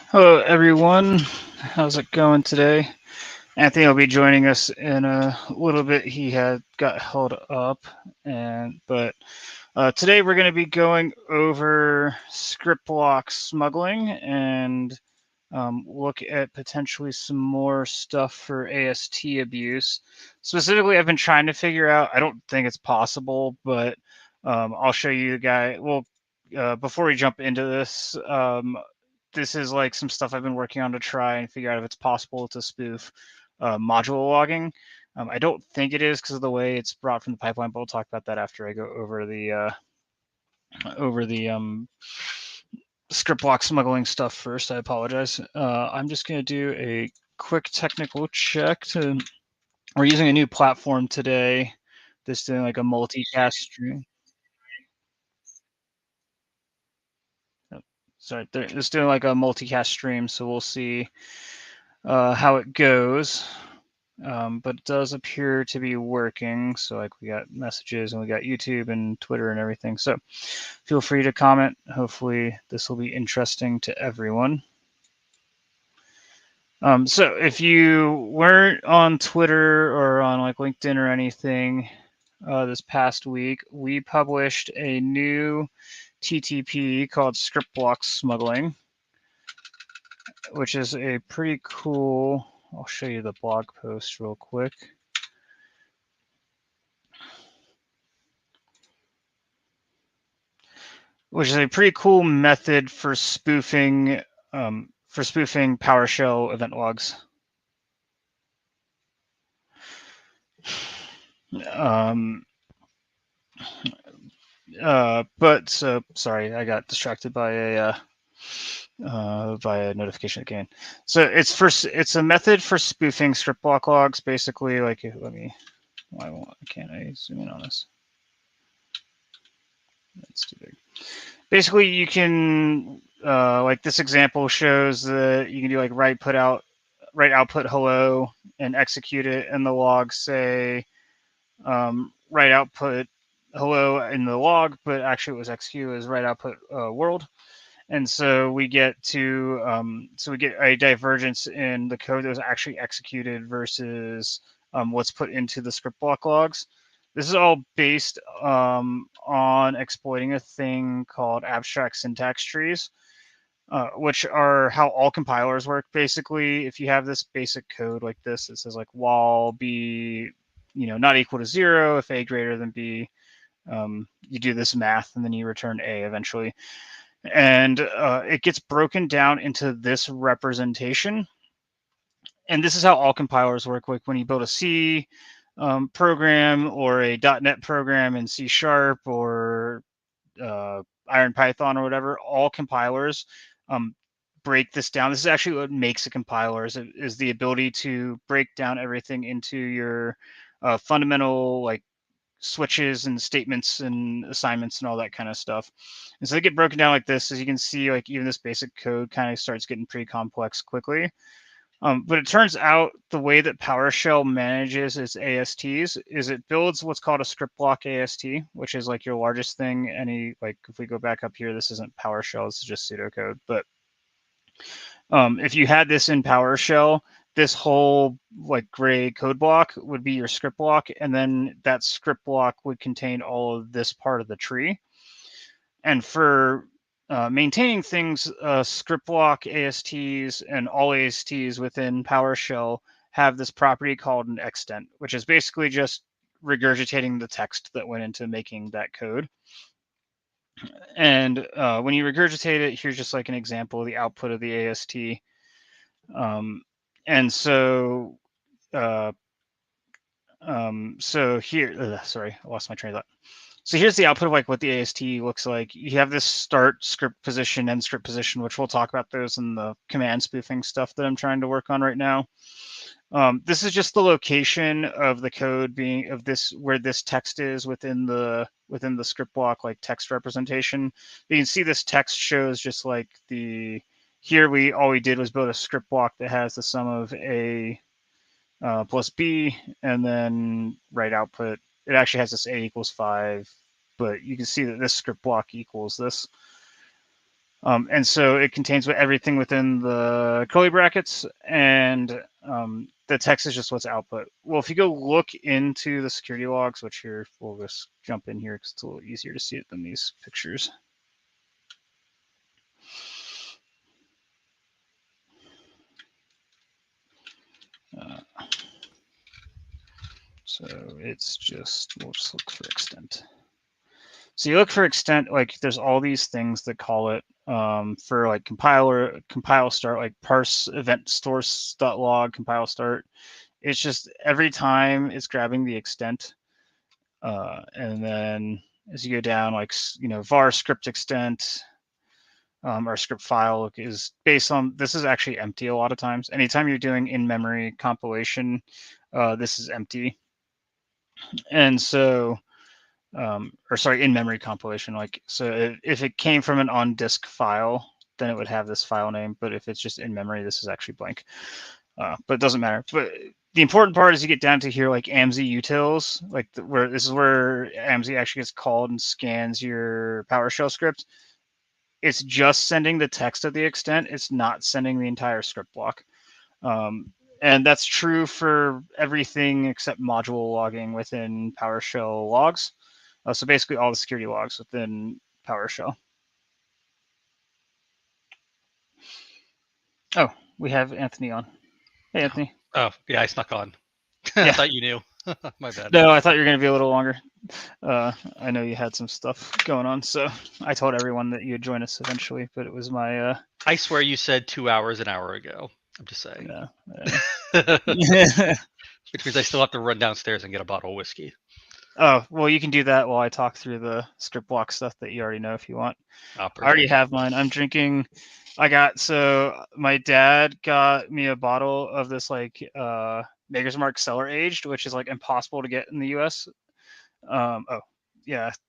Hello, everyone. How's it going today? Anthony will be joining us in a little bit. He had got held up, but today we're going to be going over ScriptBlock smuggling and look at potentially some more stuff for AST abuse. Specifically, I've been trying to figure out. I don't think it's possible, but I'll show you the guy. Well, before we jump into this, this is like some stuff I've been working on to try and figure out if it's possible to spoof module logging. I don't think it is because of the way it's brought from the pipeline, but we'll talk about that after I go over the script block smuggling stuff first. I apologize. I'm just going to do a quick technical check. We're using a new platform today that's doing like a multicast stream. Sorry, it's doing like a multicast stream, so we'll see how it goes. But it does appear to be working. So like we got messages and we got YouTube and Twitter and everything. So feel free to comment. Hopefully this will be interesting to everyone. So if you weren't on Twitter or on like LinkedIn or anything this past week, we published a new TTP called ScriptBlock Smuggling, which is a pretty cool. I'll show you the blog post real quick. Which is a pretty cool method for spoofing PowerShell event logs. But so sorry, I got distracted by a notification that came in. So it's a method for spoofing script block logs. Basically, like why can't I zoom in on this? That's too big. Basically, you can like this example shows that you can do like write output hello and execute it, and the log say write output hello in the log, but actually it was executed as write output world. And so we get a divergence in the code that was actually executed versus what's put into the script block logs. This is all based on exploiting a thing called abstract syntax trees, which are how all compilers work. Basically, if you have this basic code like this, it says like while b, not equal to 0, if a greater than b, you do this math and then you return a eventually. And it gets broken down into this representation. And this is how all compilers work. Like when you build a C program or a .NET program in C# or Iron Python or whatever, all compilers break this down. This is actually what makes a compiler is the ability to break down everything into your fundamental like switches and statements and assignments and all that kind of stuff. And so they get broken down like this. As you can see, like even this basic code kind of starts getting pretty complex quickly. But it turns out the way that PowerShell manages its ASTs is it builds what's called a script block AST, which is like your largest thing. If we go back up here, this isn't PowerShell, this is just pseudocode. But if you had this in PowerShell, this whole like gray code block would be your script block, and then that script block would contain all of this part of the tree. And for maintaining things, script block ASTs and all ASTs within PowerShell have this property called an extent, which is basically just regurgitating the text that went into making that code. And when you regurgitate it, here's just like an example of the output of the AST. And so, so here, sorry, I lost my train of thought. So here's the output of like what the AST looks like. You have this start script position, end script position, which we'll talk about those in the command spoofing stuff that I'm trying to work on right now. This is just the location of the code being of this where this text is within the script block like text representation. You can see this text shows just like here all we did was build a script block that has the sum of a plus b and then write output. It actually has this a equals 5, but you can see that this script block equals this. And so it contains everything within the curly brackets, and the text is just what's output. Well, if you go look into the security logs, which here, we'll just jump in here because it's a little easier to see it than these pictures. So it's just, we'll just look for extent. So you look for extent, like there's all these things that call it for like compile start, like parse event source.log, compile start. It's just every time it's grabbing the extent. And then as you go down, like, var script extent, our script file is based on, this is actually empty a lot of times. Anytime you're doing in-memory compilation, this is empty. And so, or sorry, in-memory compilation, like, so if it came from an on-disk file, then it would have this file name. But if it's just in memory, this is actually blank. But it doesn't matter. But the important part is you get down to here, like AMSI utils, like where this is where AMSI actually gets called and scans your PowerShell script. It's just sending the text of the extent. It's not sending the entire script block. And that's true for everything except module logging within PowerShell logs. So basically all the security logs within PowerShell. Oh, we have Anthony on. Hey, Anthony. Oh, yeah, I snuck on. Yeah. I thought you knew. My bad. No, I thought you were going to be a little longer. I know you had some stuff going on, so I told everyone that you'd join us eventually, but it was my... I swear you said 2 hours an hour ago. I'm just saying. Yeah. Which means I still have to run downstairs and get a bottle of whiskey. Oh, well, you can do that while I talk through the script block stuff that you already know if you want. Oh, I already have mine. I'm drinking... So my dad got me a bottle of this, like, Maker's Mark Cellar Aged, which is, like, impossible to get in the U.S.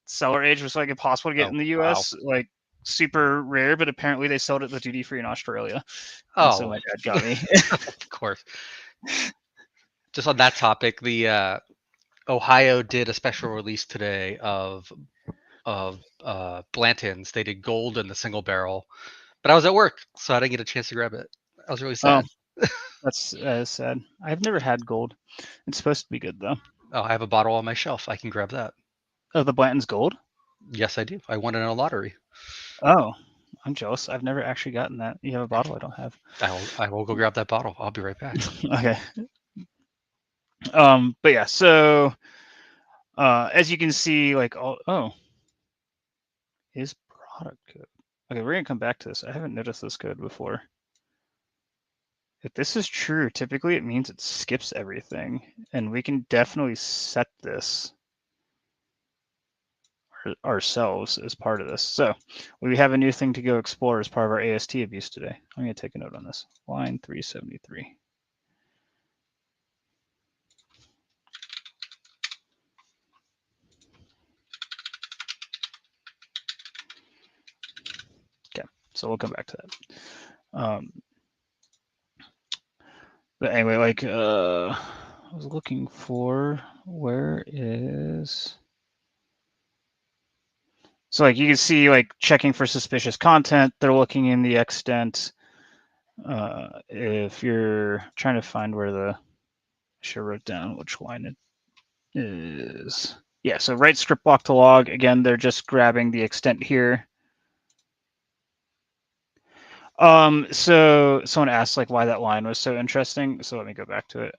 Cellar Aged was, like, impossible to get in the U.S. Wow. Like, super rare, but apparently they sold it at the duty free in Australia. And so my dad got me. Of course. Just on that topic, the Ohio did a special release today of Blanton's. They did gold in the single barrel, but I was at work, so I didn't get a chance to grab it. I was really sad. That's sad. I've never had gold. It's supposed to be good though. Oh, I have a bottle on my shelf. I can grab that. Oh, the Blanton's gold? Yes, I do. I won it in a lottery. Oh, I'm jealous. I've never actually gotten that. You have a bottle I don't have. I will go grab that bottle. I'll be right back. Okay. But yeah, so as you can see, like, is product code. Okay, we're gonna come back to this. I haven't noticed this code before. If this is true, typically it means it skips everything, and we can definitely set this ourselves as part of this. So we have a new thing to go explore as part of our AST abuse today. I'm going to take a note on this. Line 373. Okay, so we'll come back to that. But anyway, like, I was looking for, where is... So like you can see, like, checking for suspicious content, they're looking in the extent. If you're trying to find where I should have wrote down which line it is. Yeah, so write script block to log. Again, they're just grabbing the extent here. So someone asked, like, why that line was so interesting. So let me go back to it.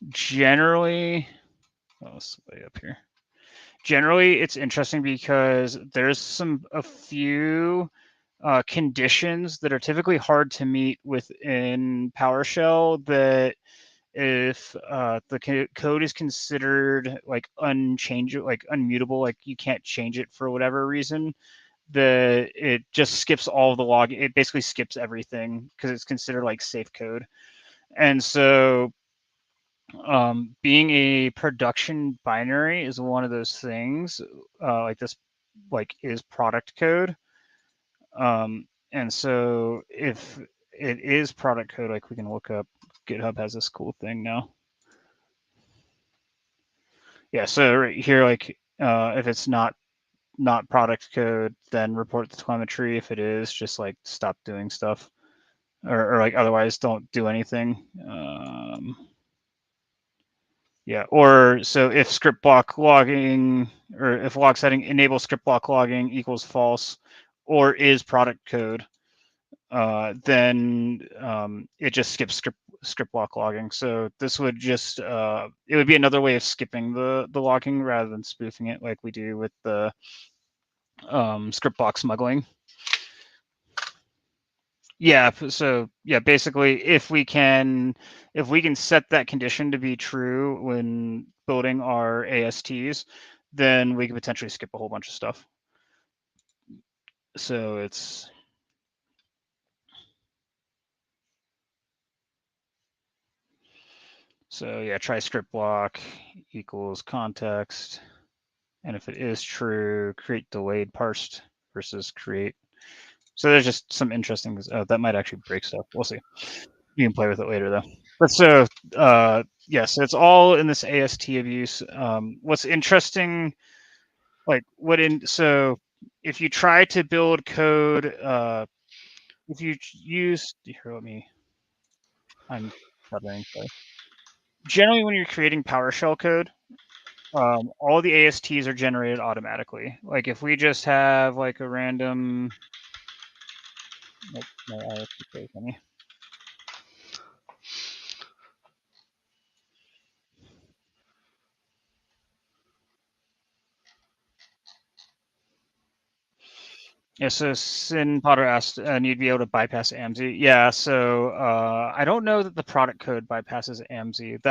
Generally, it's way up here. Generally, it's interesting because there's a few conditions that are typically hard to meet within PowerShell that if the code is considered like unchangeable, like unmutable, like you can't change it for whatever reason, it just skips all of the log. It basically skips everything because it's considered like safe code. And so being a production binary is one of those things, like this, like, is product code. And so if it is product code, like, we can look up, GitHub has this cool thing now. Yeah, so right here, like, if it's not not product code, then report the telemetry. If it is, just like stop doing stuff, or like otherwise don't do anything. Yeah, or so if script block logging, or if log setting enable script block logging equals false, or is product code, then it just skips script block logging. So this would just it would be another way of skipping the logging rather than spoofing it like we do with the script block smuggling. Yeah, so yeah, basically if we can set that condition to be true when building our ASTs, then we can potentially skip a whole bunch of stuff. So it's yeah, try script block equals context. And if it is true, create delayed parsed versus create. So there's just some interesting, that might actually break stuff. We'll see. You can play with it later though. But so, yes, it's all in this AST abuse. What's interesting, like so if you try to build code, if you use, here, I'm stuttering, sorry. Generally when you're creating PowerShell code, all the ASTs are generated automatically. Like if we just have like a random, my IST code, yeah, so Sin Potter asked, and you'd be able to bypass AMSI. Yeah, so I don't know that the product code bypasses AMSI.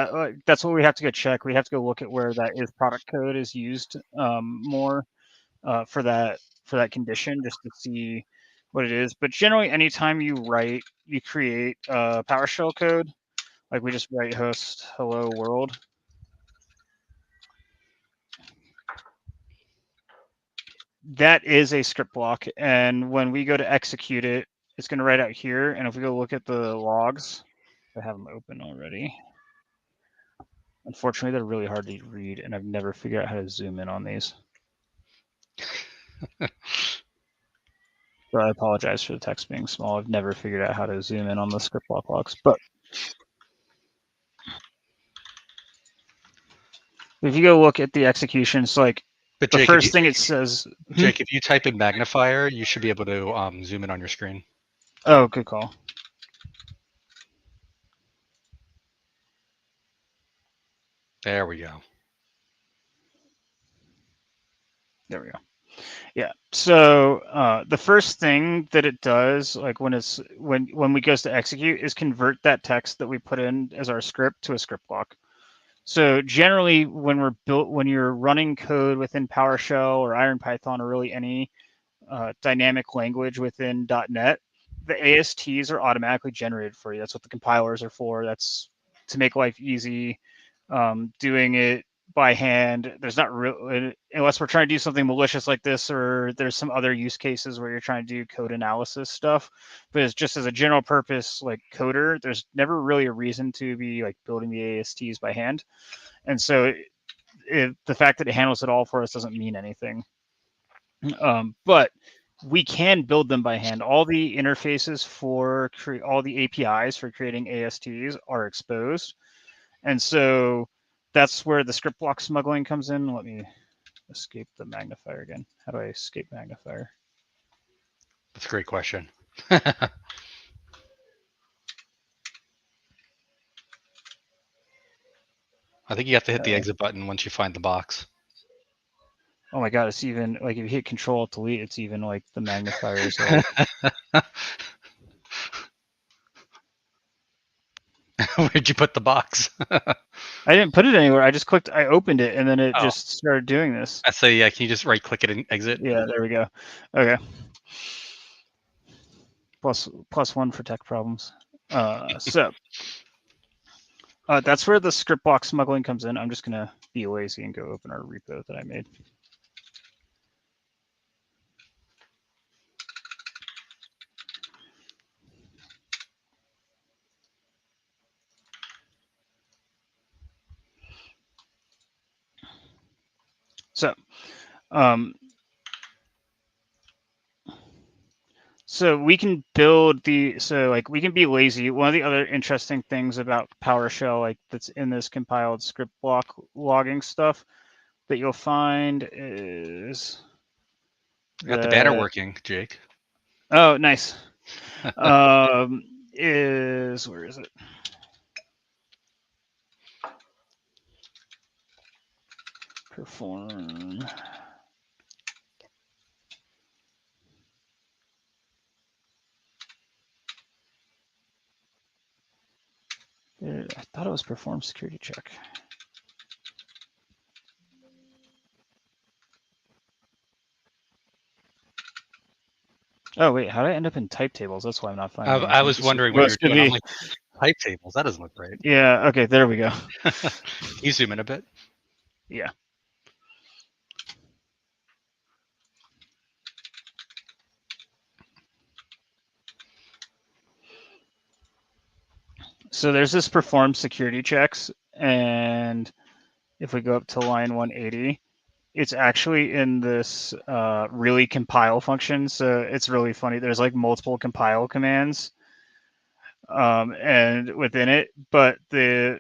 That's what we have to go check. We have to go look at where that is product code is used more for that condition, just to see what it is. But generally, anytime you create PowerShell code, like we just write host hello world. That is a script block, and when we go to execute it, it's going to write out here. And if we go look at the logs, I have them open already. Unfortunately, they're really hard to read, and I've never figured out how to zoom in on these. So I apologize for the text being small. I've never figured out how to zoom in on the script block logs. But if you go look at the executions, like But the Jake, first thing it says. Jake, if you type in magnifier, you should be able to zoom in on your screen. Oh, good call. There we go. There we go. Yeah. So the first thing that it does, like when we goes to execute, is convert that text that we put in as our script to a script block. So generally, when you're running code within PowerShell or IronPython or really any dynamic language within .NET, the ASTs are automatically generated for you. That's what the compilers are for. That's to make life easy. Doing it by hand, there's not real, unless we're trying to do something malicious like this, or there's some other use cases where you're trying to do code analysis stuff. But it's just as a general purpose, like coder, there's never really a reason to be like building the ASTs by hand. And so the fact that it handles it all for us doesn't mean anything. But we can build them by hand. All the interfaces for all the APIs for creating ASTs are exposed. And so that's where the script block smuggling comes in. Let me escape the magnifier again. How do I escape magnifier? That's a great question. I think you have to hit the exit button once you find the box. Oh my god, it's even like if you hit Control Delete, it's even like the magnifier is like. Where'd you put the box? I didn't put it anywhere. I just clicked. I opened it, and then it Oh. just started doing this. I say, yeah. Can you just right click it and exit? Yeah, there we go. Okay. Plus one for tech problems. So that's where the script block smuggling comes in. I'm just gonna be lazy and go open our repo that I made. So So we can build we can be lazy. One of the other interesting things about PowerShell, like that's in this compiled script block logging stuff that you'll find is Got the banner working, Jake. Oh, nice. Where is it? Perform. I thought it was perform security check. Oh wait, how did I end up in type tables? That's why I'm not finding anything. I was wondering what you were doing. I'm like, type tables. That doesn't look right. Yeah. Okay. There we go. Can you zoom in a bit? Yeah. So there's this perform security checks, and if we go up to line 180, it's actually in this really compile function. So it's really funny. There's like multiple compile commands and within it, but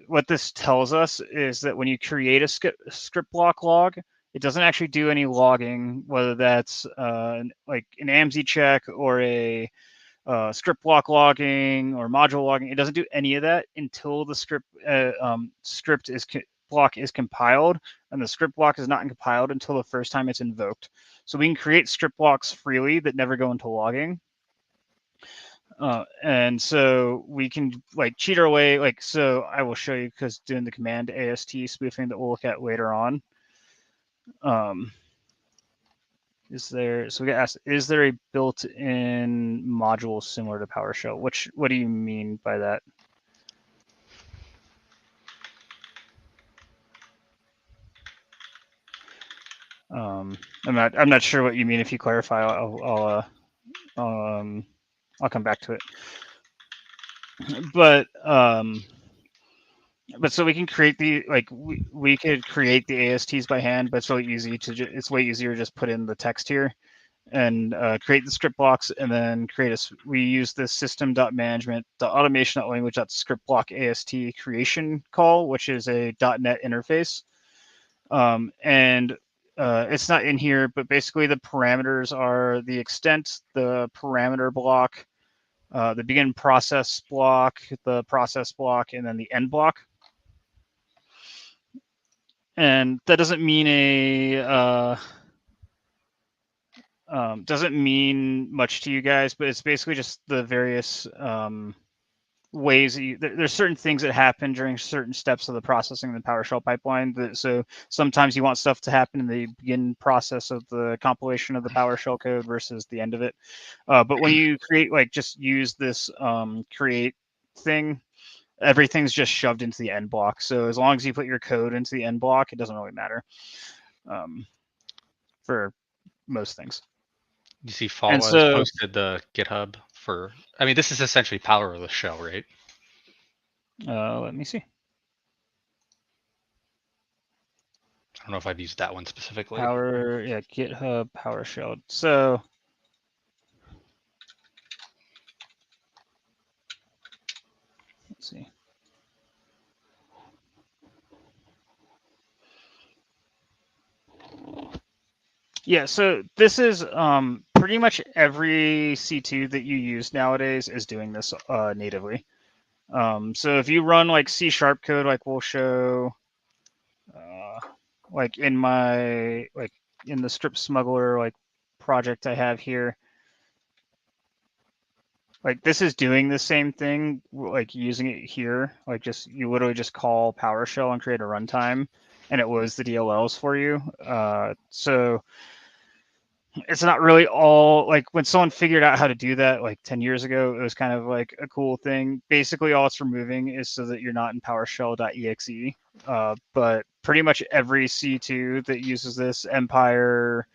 what this tells us is that when you create a script block log, it doesn't actually do any logging, whether that's like an AMSI check or a script block logging or module logging. It doesn't do any of that until the script block is compiled, and the script block is not compiled until the first time it's invoked. So we can create script blocks freely that never go into logging. And so we can like cheat our way, like, so I will show you because doing the command AST spoofing that we'll look at later on. So we got asked, is there a built-in module similar to PowerShell? What do you mean by that? I'm not sure what you mean. If you clarify, I'll come back to it. But so we can create we could create the ASTs by hand, but it's really easy it's way easier to just put in the text here and create the script blocks, and then we use this system.management.automation.language.scriptblock AST creation call, which is a .NET interface. And it's not in here, but basically the parameters are the extent, the parameter block, the begin process block, the process block, and then the end block. And that doesn't mean doesn't mean much to you guys, but it's basically just the various ways there's certain things that happen during certain steps of the processing of the PowerShell pipeline. So sometimes you want stuff to happen in the begin process of the compilation of the PowerShell code versus the end of it. But when you create, just use this create thing, everything's just shoved into the end block. So as long as you put your code into the end block, it doesn't really matter for most things. You see, Fall has posted the GitHub for. I mean, this is essentially Powerless Shell, right? Let me see. I don't know if I've used that one specifically. GitHub PowerShell. So let's see. Yeah, so this is pretty much every C2 that you use nowadays is doing this natively. So if you run like C# code, like we'll show, like in my in the Script Smuggler project I have here, this is doing the same thing, using it here. You literally just call PowerShell and create a runtime, and it loads the DLLs for you. So it's not really all when someone figured out how to do that 10 years ago, it was kind of like a cool thing. Basically all it's removing is so that you're not in PowerShell.exe. But pretty much every C2 that uses this, Empire,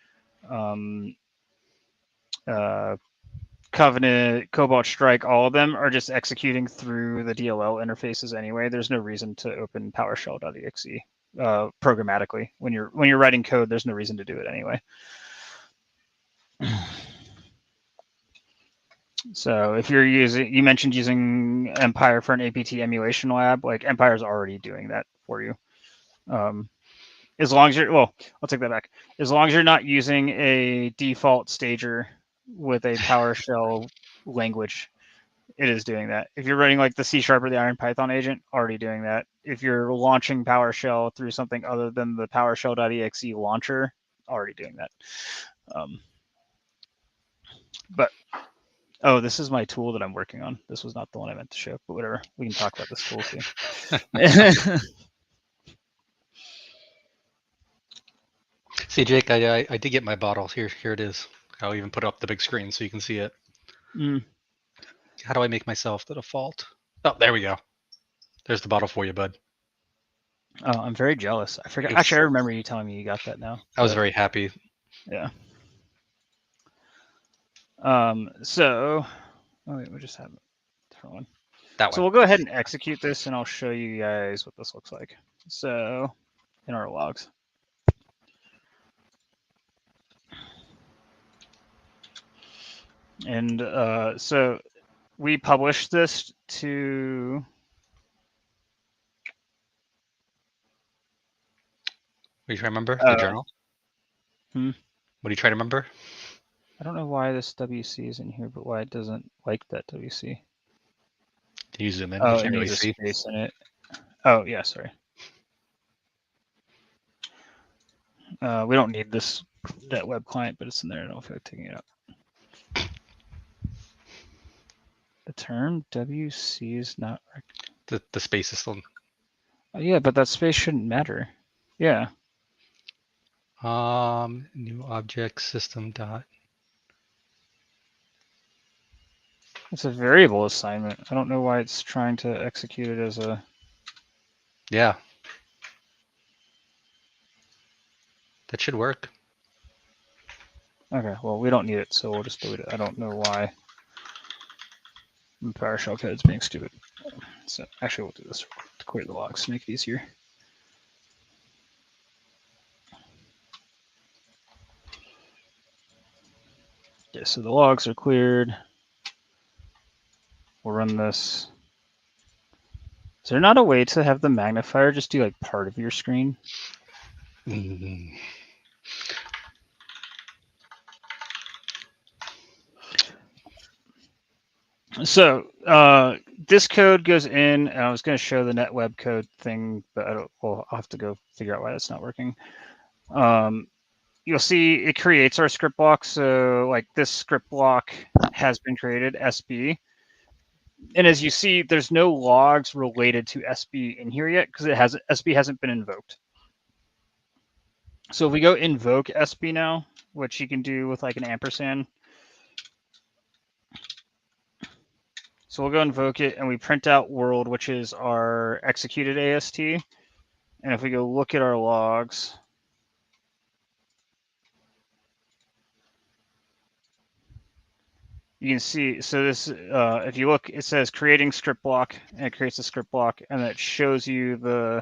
Covenant, Cobalt Strike, all of them are just executing through the DLL interfaces anyway. There's no reason to open PowerShell.exe programmatically. When you're writing code, there's no reason to do it anyway. So if you're using, you mentioned using Empire for an APT emulation lab, like Empire's already doing that for you. As long as you're, well, I'll take that back. As long as you're not using a default stager with a PowerShell language, it is doing that. If you're running like the C# or the Iron Python agent, already doing that. If you're launching PowerShell through something other than the PowerShell.exe launcher, already doing that. But oh, this is my tool that I'm working on. This was not the one I meant to show, but whatever. We can talk about this tool too. See, Jake, I did get my bottle. Here it is. I'll even put up the big screen so you can see it. How do I make myself the default? Oh, there we go. There's the bottle for you, bud. Oh, I'm very jealous. I forgot. Actually, I remember you telling me you got that now. I was very happy. Yeah. So, oh wait, we just have a different one. That so one. We'll go ahead and execute this, and I'll show you guys what this looks like. So, in our logs. And so we published this to. What are you trying to remember? The journal? What are you trying to remember? I don't know why this WC is in here, but why it doesn't like that WC. Can you zoom in? Oh, You can't really see. Space in it. Oh, yeah, sorry. We don't need that web client, but it's in there. I don't feel like taking it out. The term WC is not. The space is still. Oh, yeah, but that space shouldn't matter. Yeah. New object system dot. It's a variable assignment. I don't know why it's trying to execute it as a. Yeah. That should work. Okay, well, we don't need it, so we'll just delete it. I don't know why PowerShell code's being stupid. So actually, we'll do this to clear the logs to make it easier. Yeah, so the logs are cleared. We'll run this. Is there not a way to have the magnifier just do like part of your screen? Mm-hmm. So this code goes in, and I was going to show the net web code thing, but I don't. Well, I'll have to go figure out why that's not working. You'll see it creates our script block. So like this script block has been created, SB. And as you see, there's no logs related to SB in here yet because SB hasn't been invoked. So if we go invoke SB now, which you can do with like an ampersand. So we'll go invoke it, and we print out world, which is our executed AST. And if we go look at our logs, you can see, so this, if you look, it says creating script block, and it creates a script block, and it shows you the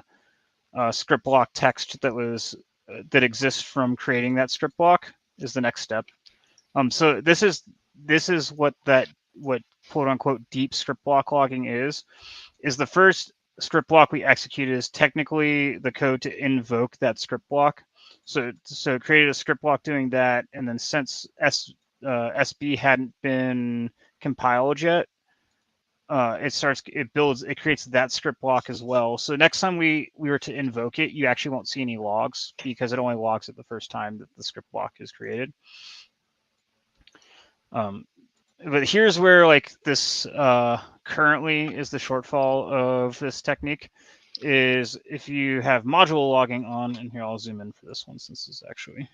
script block text that exists from creating that script block is the next step. So this is what quote unquote deep script block logging is the first script block we executed is technically the code to invoke that script block. So created a script block doing that, and then since SB hadn't been compiled yet, it creates that script block as well. So next time we were to invoke it, you actually won't see any logs because it only logs it the first time that the script block is created. But here's where like this currently is the shortfall of this technique is if you have module logging on, and here I'll zoom in for this one since this is actually.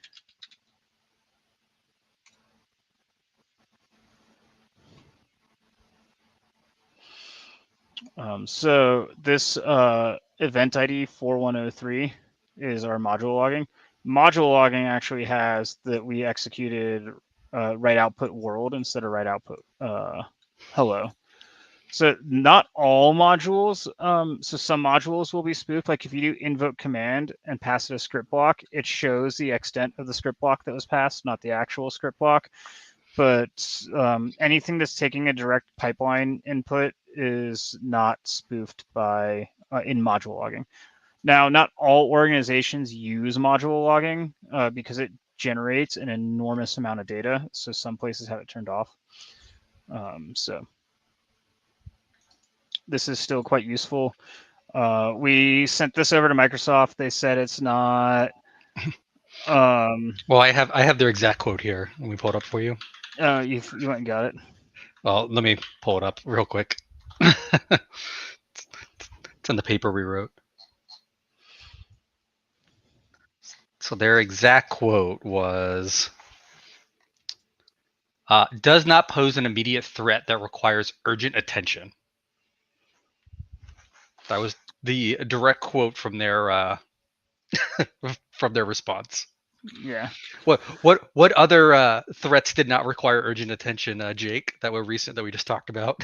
So this event ID 4103 is our module logging. Module logging actually has that we executed write output world instead of write output hello. So not all modules. So some modules will be spoofed. Like if you do invoke command and pass it a script block, it shows the extent of the script block that was passed, not the actual script block. but anything that's taking a direct pipeline input is not spoofed by in module logging. Now, not all organizations use module logging because it generates an enormous amount of data. So some places have it turned off. So this is still quite useful. We sent this over to Microsoft. They said it's not. Well, I have their exact quote here. Let me pull it up for you. You went and got it. Well, let me pull it up real quick. It's in the paper we wrote. So their exact quote was, does not pose an immediate threat that requires urgent attention. That was the direct quote from their from their response. Yeah. What other threats did not require urgent attention, Jake, that were recent that we just talked about?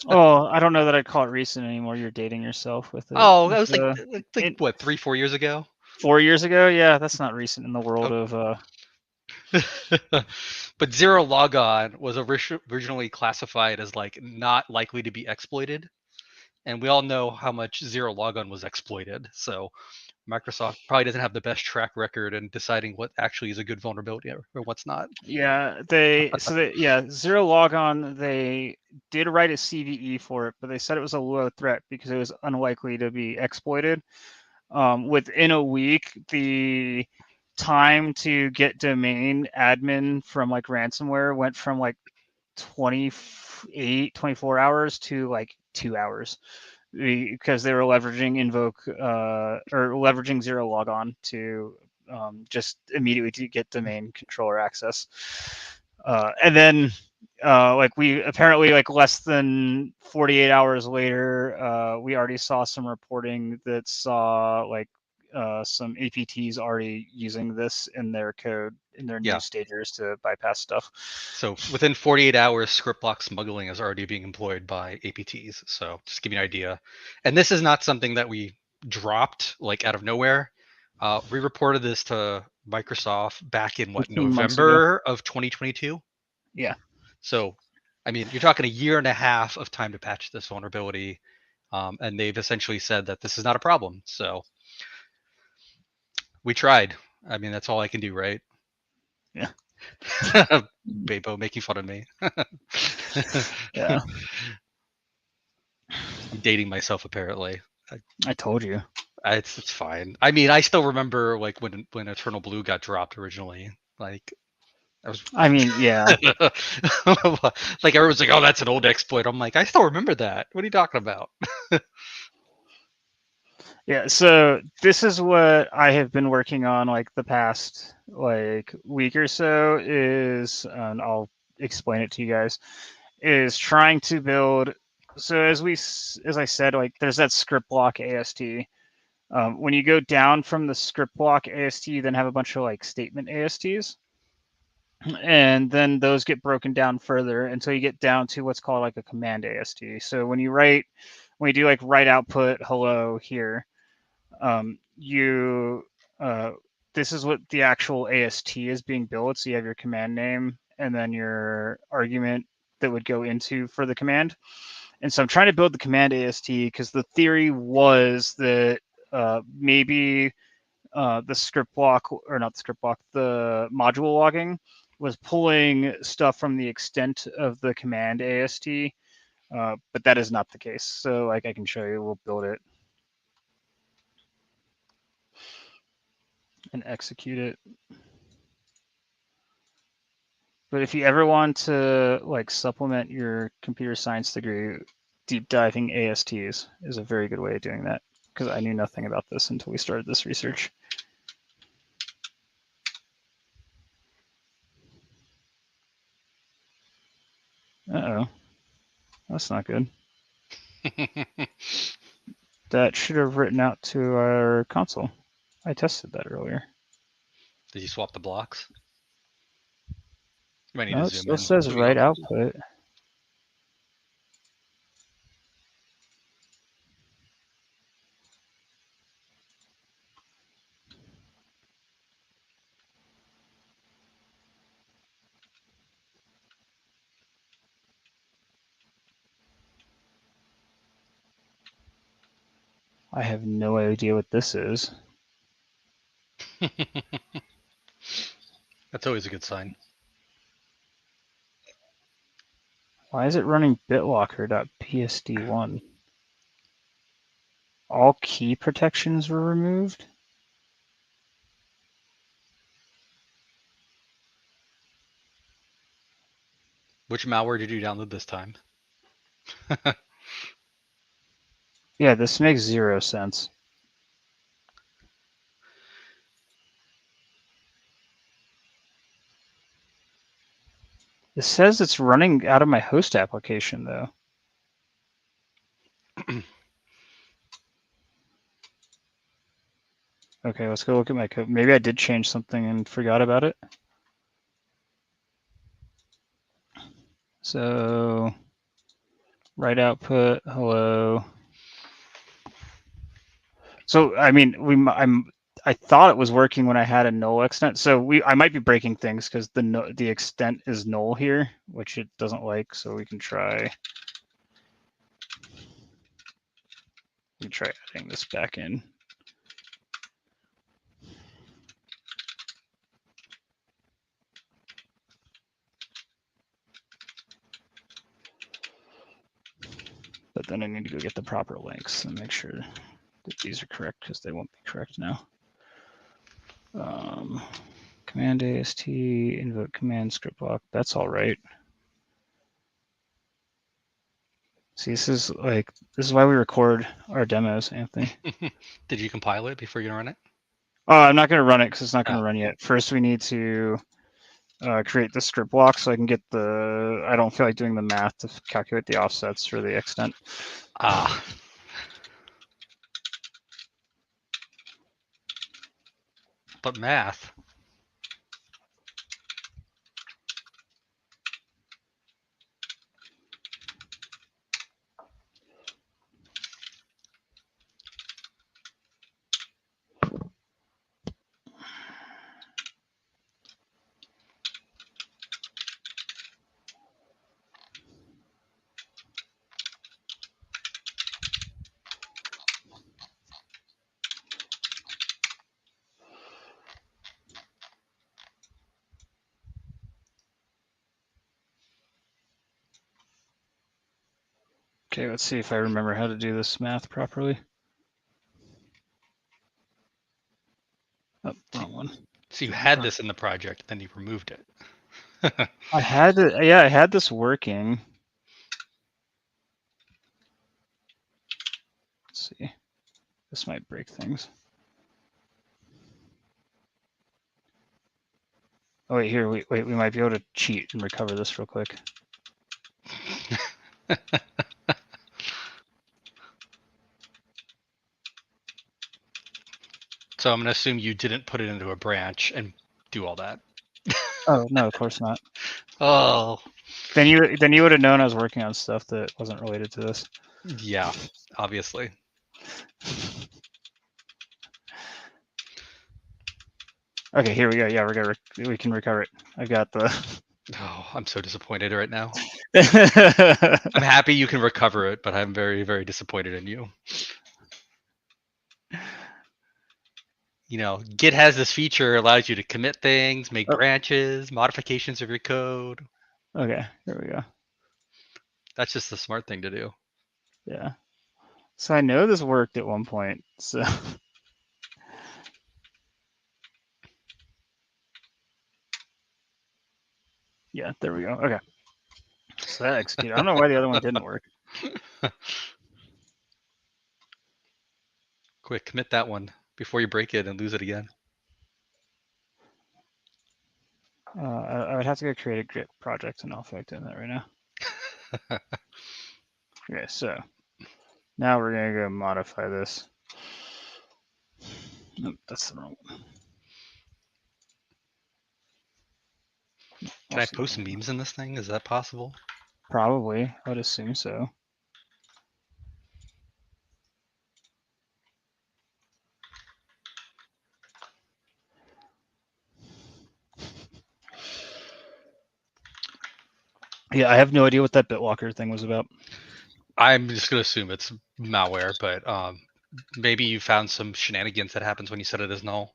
Oh, I don't know that I'd call it recent anymore. You're dating yourself with it. Oh, that was like what, 3-4 years ago? 4 years ago? Yeah, that's not recent in the world Oh. of. But zero logon was originally classified as like not likely to be exploited, and we all know how much zero logon was exploited. So Microsoft probably doesn't have the best track record in deciding what actually is a good vulnerability or what's not. Yeah, zero logon. They did write a CVE for it, but they said it was a low threat because it was unlikely to be exploited. Within a week, the time to get domain admin from like ransomware went from like 24 hours to like 2 hours because they were leveraging invoke or leveraging zero logon to just immediately to get domain controller access. And then like we apparently like less than 48 hours later, we already saw some reporting that saw like some APTs already using this in their code in their new stagers to bypass stuff. So within 48 hours, ScriptBlock Smuggling is already being employed by APTs. So just give you an idea. And this is not something that we dropped like out of nowhere. We reported this to Microsoft back in what, November of 2022? Yeah. So, I mean, you're talking a year and a half of time to patch this vulnerability. And they've essentially said that this is not a problem. So we tried. I mean, that's all I can do, right? Yeah. Bebo making fun of me. Yeah. I'm dating myself apparently. I told you. It's fine. I mean, I still remember like when Eternal Blue got dropped originally. Like I was. I mean, yeah. Like everyone's like, "Oh, that's an old exploit." I'm like, I still remember that. What are you talking about? Yeah, so this is what I have been working on like the past like week or so is, and I'll explain it to you guys, is trying to build. So as I said, like there's that script block AST. When you go down from the script block AST, you then have a bunch of like statement ASTs, and then those get broken down further until you get down to what's called like a command AST. So when you do like write output hello here, you this is what the actual AST is being built. So you have your command name and then your argument that would go into for the command. And so I'm trying to build the command AST because the theory was that maybe the script block, or not the script block, the module logging was pulling stuff from the extent of the command AST, but that is not the case. So like I can show you, we'll build it and execute it. But if you ever want to like supplement your computer science degree, deep diving ASTs is a very good way of doing that, because I knew nothing about this until we started this research. Uh-oh. That's not good. That should have written out to our console. I tested that earlier. Did you swap the blocks? You might need No, to it zoom still in. says There we write go. output. I have no idea what this is. That's always a good sign. Why is it running bitlocker.psd1? All key protections were removed? Which malware did you download this time? Yeah, this makes 0 sense. It says it's running out of my host application, though. Okay, let's go look at my code. Maybe I did change something and forgot about it. So, write output, hello. So, I mean, I thought it was working when I had a null extent. So I might be breaking things because the extent is null here, which it doesn't like. So we can try adding this back in. But then I need to go get the proper links and make sure that these are correct because they won't be correct now. Command AST, invoke command ScriptBlock. That's all right. See, this is why we record our demos, Anthony. Did you compile it before you run it? Oh, I'm not going to run it because it's not going to run yet. First, we need to create the script block so I can get the. I don't feel like doing the math to calculate the offsets for the extent. Ah. But math. Okay, let's see if I remember how to do this math properly. Oh, wrong one. So you had this in the project, then you removed it. I had this working. Let's see. This might break things. Oh wait, here, wait, we might be able to cheat and recover this real quick. So I'm going to assume you didn't put it into a branch and do all that. Oh no, of course not. Oh. Then you would have known I was working on stuff that wasn't related to this. Yeah, obviously. Okay, here we go. Yeah, we can recover it. I got the. Oh, I'm so disappointed right now. I'm happy you can recover it, but I'm very, very disappointed in you. You know, Git has this feature, allows you to commit things, make branches, modifications of your code. Okay, here we go. That's just the smart thing to do. Yeah. So I know this worked at one point. So. Yeah, there we go. Okay. So that executed. I don't know why the other one didn't work. Quick, commit that one before you break it and lose it again. I would have to go create a Git project, and I'll feel like doing that right now. Okay, so now we're gonna go modify this. Nope, that's the wrong one. Can I post memes in this thing? Is that possible? Probably. I would assume so. Yeah, I have no idea what that BitLocker thing was about. I'm just gonna assume it's malware, but Maybe you found some shenanigans that happens when you set it as null.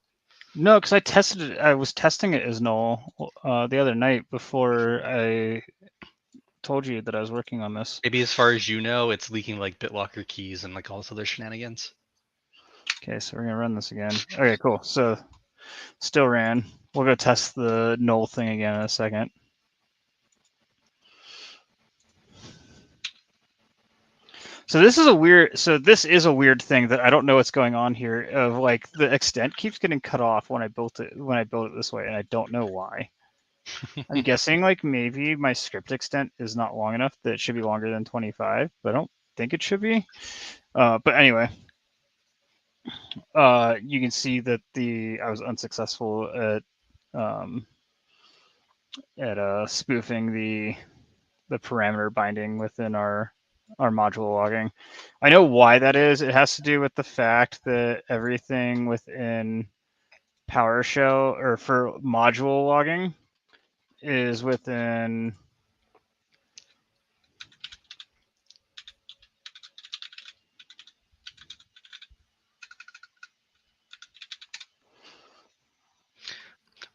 No, because I tested it. I was testing it as null the other night before I told you that I was working on this. Maybe as far as you know, it's leaking like BitLocker keys and like all this other shenanigans. Okay, so we're gonna run this again. Okay, cool. So still ran. We'll go test the null thing again in a second. So this is a weird thing that I don't know what's going on here. Of like the extent keeps getting cut off when I built it this way, and I don't know why. I'm guessing like maybe my script extent is not long enough that it should be longer than 25, but I don't think it should be. But anyway, you can see that I was unsuccessful at spoofing the parameter binding within our module logging. I know why that is. It has to do with the fact that everything within PowerShell or for module logging is within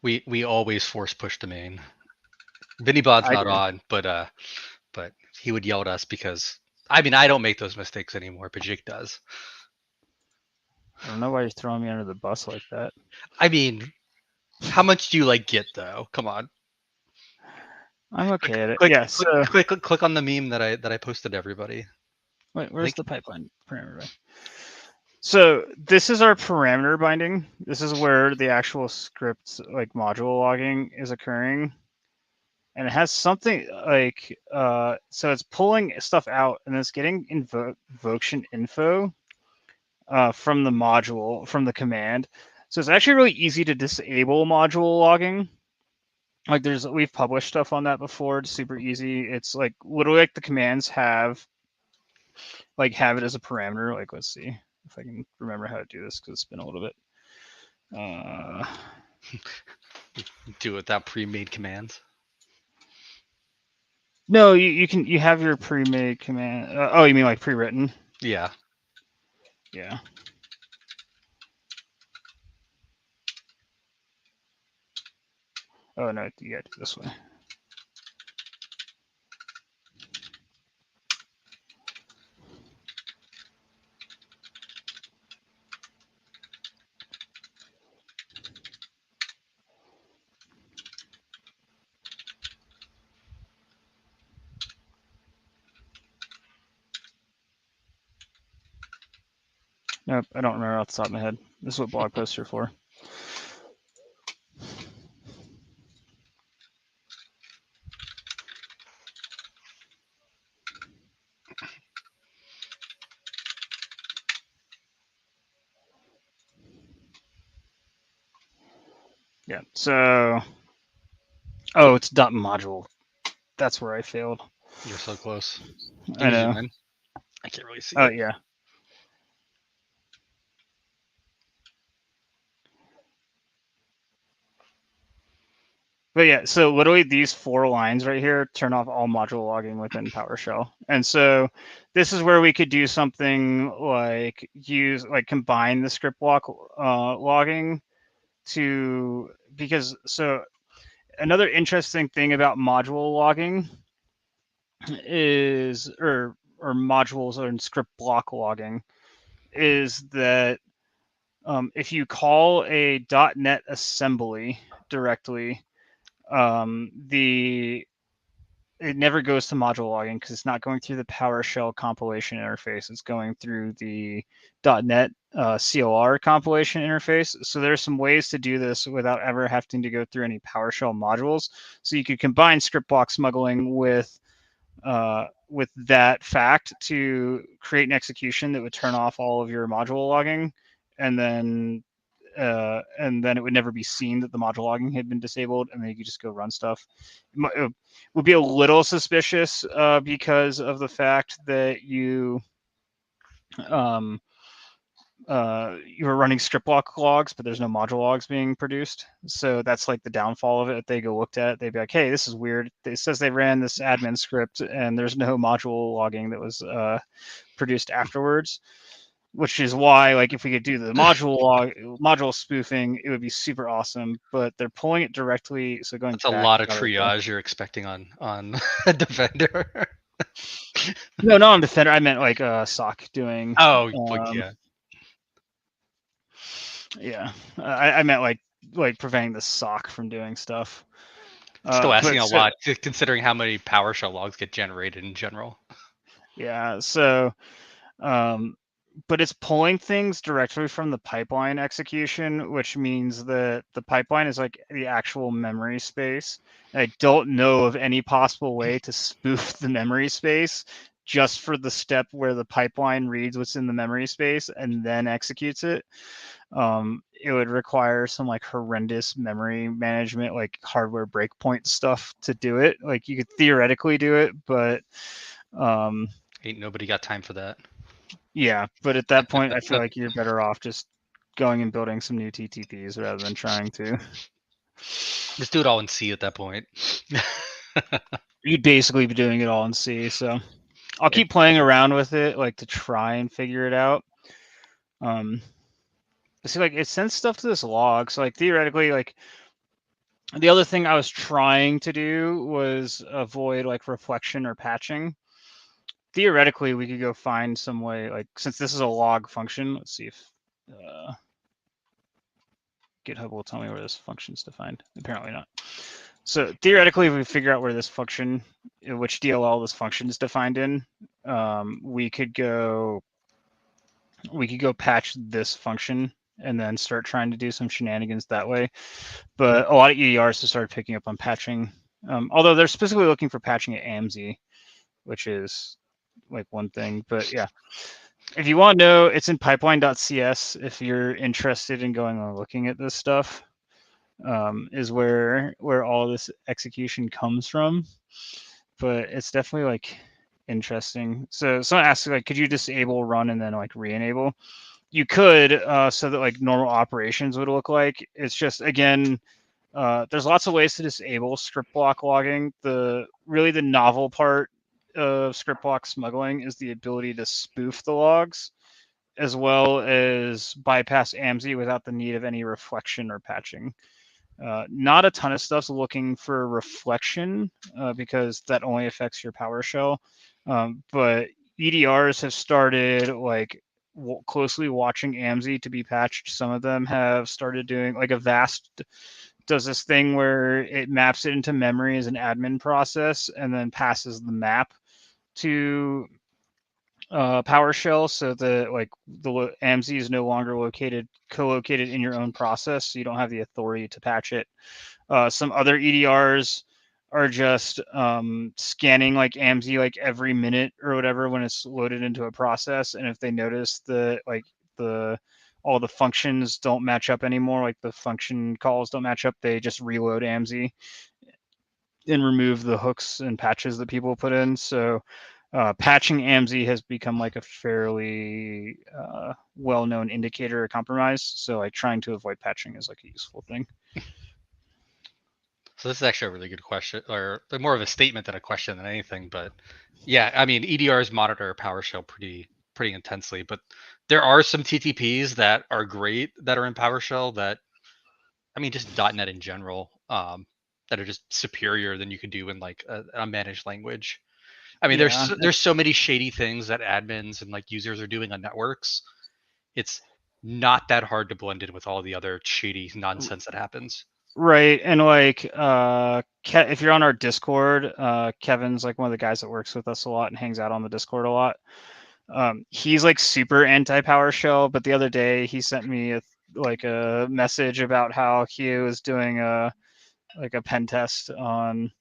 We always force push to main. Vinibod's not on, but he would yell at us because I mean I don't make those mistakes anymore, but Jake does. I don't know why you're throwing me under the bus like that. I mean, how much do you like Git though? Come on. I'm okay at it. Click, Yeah. click on the meme that I posted to everybody. Wait, where's the pipeline parameter binding? So this is our parameter binding. This is where the actual script, like module logging, is occurring. And it has something like, so it's pulling stuff out and it's getting invocation info from the module, from the command. So it's actually really easy to disable module logging. Like we've published stuff on that before. It's super easy. It's like literally like the commands have it as a parameter. Like, let's see if I can remember how to do this because it's been a little bit. Do it without pre-made commands. No, you have your pre-made command. Oh, you mean like pre-written? Yeah. Yeah. Oh no, you gotta do this way. Nope, I don't remember off the top of my head. This is what blog posts are for. Yeah, so... Oh, it's dot module. That's where I failed. You're so close. I know. I can't really see. Oh, yeah. But yeah, so literally these 4 lines right here turn off all module logging within PowerShell. And so this is where we could do something like combine the ScriptBlock logging so another interesting thing about module logging is, or modules and ScriptBlock logging, is that if you call a .NET assembly directly, it never goes to module logging because it's not going through the PowerShell compilation interface. It's going through the .NET CLR compilation interface. So there's some ways to do this without ever having to go through any PowerShell modules. So you could combine ScriptBlock smuggling with that fact to create an execution that would turn off all of your module logging, and then it would never be seen that the module logging had been disabled, and then you could just go run stuff. It would be a little suspicious because of the fact that you were running ScriptBlock logs, but there's no module logs being produced. So that's like the downfall of it. If they go looked at, they'd be like, hey, this is weird. It says they ran this admin script and there's no module logging that was produced afterwards. which is why, like, if we could do the module spoofing, it would be super awesome. But they're pulling it directly, so going. That's a lot of triage you're expecting on a Defender. No, not on Defender. I meant like SOC doing. Oh, yeah. Yeah, I meant like preventing the SOC from doing stuff. Still asking a lot, considering how many PowerShell logs get generated in general. Yeah, so, but it's pulling things directly from the pipeline execution, which means that the pipeline is like the actual memory space. And I don't know of any possible way to spoof the memory space just for the step where the pipeline reads what's in the memory space and then executes it. It would require some like horrendous memory management, like hardware breakpoint stuff to do it. Like you could theoretically do it, but ain't nobody got time for that. Yeah, but at that point, I feel like you're better off just going and building some new TTPs rather than trying to. Just do it all in C at that point. You'd basically be doing it all in C, so I'll keep playing around with it, like to try and figure it out. See, like it sends stuff to this log, so like theoretically, like the other thing I was trying to do was avoid like reflection or patching. Theoretically, we could go find some way, like since this is a log function, let's see if GitHub will tell me where this function is defined. Apparently not. So theoretically, if we figure out where this function, which DLL this function is defined in, we could go patch this function and then start trying to do some shenanigans that way. But a lot of EDRs have started picking up on patching, although they're specifically looking for patching at AMZ, which is like one thing. But yeah, if you want to know, it's in pipeline.cs if you're interested in going and looking at this stuff. Is where all this execution comes from, but it's definitely like interesting. So someone asked like, could you disable run and then like re-enable? You could, so that like normal operations would look like. It's just, again, there's lots of ways to disable script block logging. The novel part of script block smuggling is the ability to spoof the logs, as well as bypass AMZ without the need of any reflection or patching. Not a ton of stuff's looking for reflection because that only affects your PowerShell. But EDRs have started like closely watching AMZ to be patched. Some of them have started doing like Avast does this thing where it maps it into memory as an admin process and then passes the map to PowerShell, so that like the AMZ is no longer co-located in your own process, so you don't have the authority to patch it. Some other EDRs are just scanning like AMZ like every minute or whatever when it's loaded into a process, and if they notice that like all the functions don't match up anymore, like the function calls don't match up, they just reload AMZ and remove the hooks and patches that people put in. So patching AMZ has become like a fairly well-known indicator of compromise. So like trying to avoid patching is like a useful thing. So this is actually a really good question, or more of a statement than a question than anything. But yeah, I mean, EDRs monitor PowerShell pretty intensely, but there are some TTPs that are great that are in PowerShell that, I mean, just .NET in general, that are just superior than you could do in like a managed language. I mean, there's so many shady things that admins and like users are doing on networks. It's not that hard to blend in with all the other shady nonsense that happens. Right, and like if you're on our Discord, Kevin's like one of the guys that works with us a lot and hangs out on the Discord a lot. He's like super anti-PowerShell, but the other day he sent me a message about how he was doing a pen test on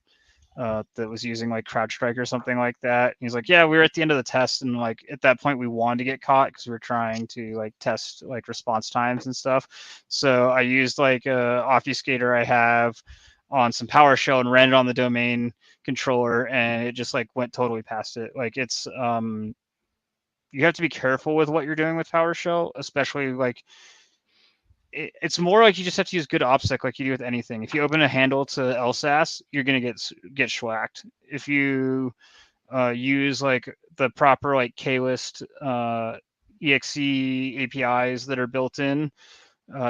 that was using like CrowdStrike or something like that. And he's like, yeah, we were at the end of the test, and like at that point we wanted to get caught because we were trying to like test like response times and stuff. So I used like a obfuscator I have on some PowerShell and ran it on the domain controller, and it just like went totally past it. Like it's you have to be careful with what you're doing with PowerShell, especially like it's more like you just have to use good OPSEC like you do with anything. If you open a handle to LSASS, you're gonna get schwacked. If you use like the proper like K-list exe APIs that are built in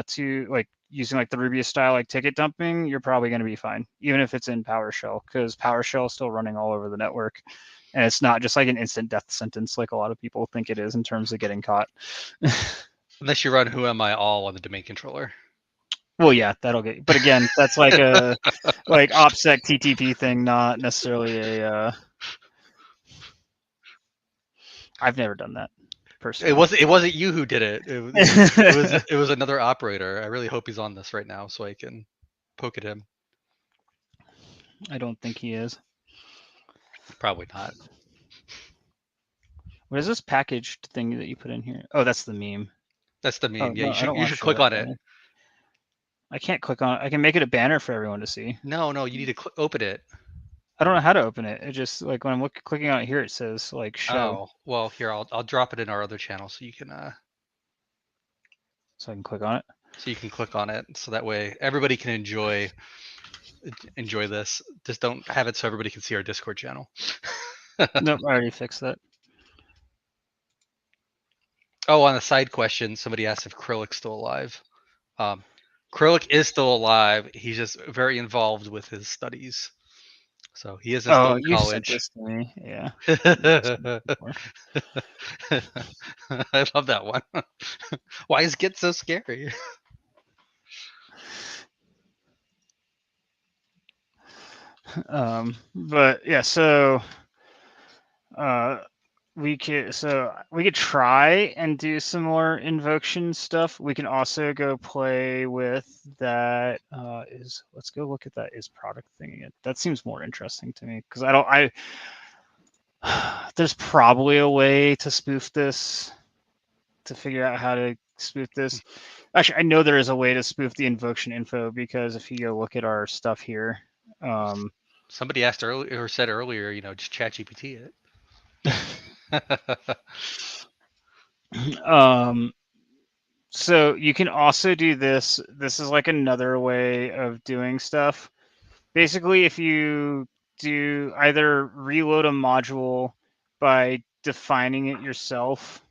to like using like the Ruby style like ticket dumping, you're probably going to be fine, even if it's in PowerShell, because PowerShell is still running all over the network. And it's not just like an instant death sentence like a lot of people think it is in terms of getting caught. Unless you run who am I all on the domain controller. Well, yeah, that'll get. But again, that's like a like OPSEC TTP thing, not necessarily a. I've never done that personally. It wasn't you who did it. It was another operator. I really hope he's on this right now so I can poke at him. I don't think he is. Probably not. What is this packaged thing that you put in here? Oh, that's the meme. That's the meme. Oh, Yeah, no, you should click on it. I can't click on it. I can make it a banner for everyone to see. No, you need to open it. I don't know how to open it. It just like when I'm clicking on it here, it says like show. Oh, well, here I'll drop it in our other channel so you can So I can click on it. So you can click on it, so that way everybody can enjoy this. Just don't have it so everybody can see our Discord channel. Nope, I already fixed that. Oh, on a side question, somebody asked if Krillic's still alive. Krillic is still alive. He's just very involved with his studies. So he is still in college. You sent this to me. Yeah. I love that one. Why is Git so scary? But yeah, so we could try and do some more invocation stuff. We can also go play with that let's go look at that is product thing again. That seems more interesting to me because there's probably a way to spoof this, to figure out how to spoof this. Actually, I know there is a way to spoof the invocation info, because if you go look at our stuff here, somebody asked earlier or said earlier, just ChatGPT it. So you can also do this. This is like another way of doing stuff. Basically, if you do either reload a module by defining it yourself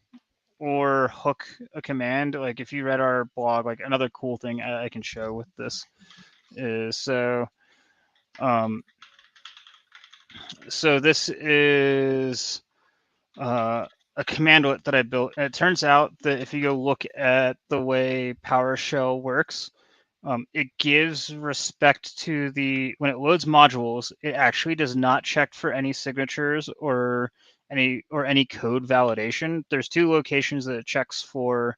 or hook a command, like if you read our blog, like another cool thing I can show with this is so this is a commandlet that I built. And it turns out that if you go look at the way PowerShell works, it gives respect to when it loads modules, it actually does not check for any signatures or any code validation. There's two locations that it checks for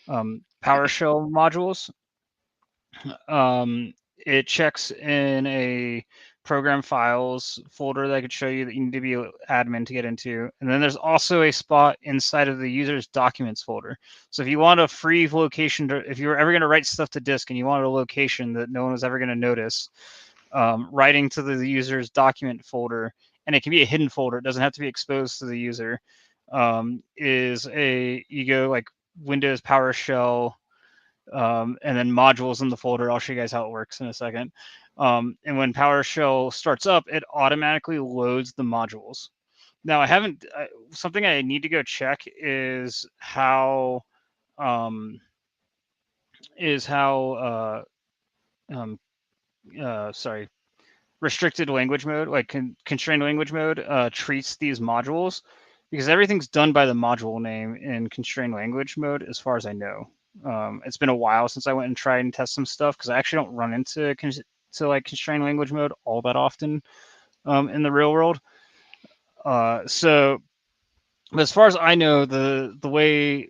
PowerShell modules. It checks in a program files folder that I could show you that you need to be admin to get into. And then there's also a spot inside of the user's documents folder. So if you want a free location, if you were ever going to write stuff to disk and you wanted a location that no one was ever going to notice, writing to the user's document folder, and it can be a hidden folder, it doesn't have to be exposed to the user, you go like Windows PowerShell, and then modules in the folder. I'll show you guys how it works in a second. And when PowerShell starts up, it automatically loads the modules. Now, I haven't. Something I need to go check is how restricted language mode, like constrained language mode, treats these modules, because everything's done by the module name in constrained language mode, as far as I know. It's been a while since I went and tried and test some stuff, because I actually don't run into like constrained language mode all that often in the real world. So, but as far as I know, the way,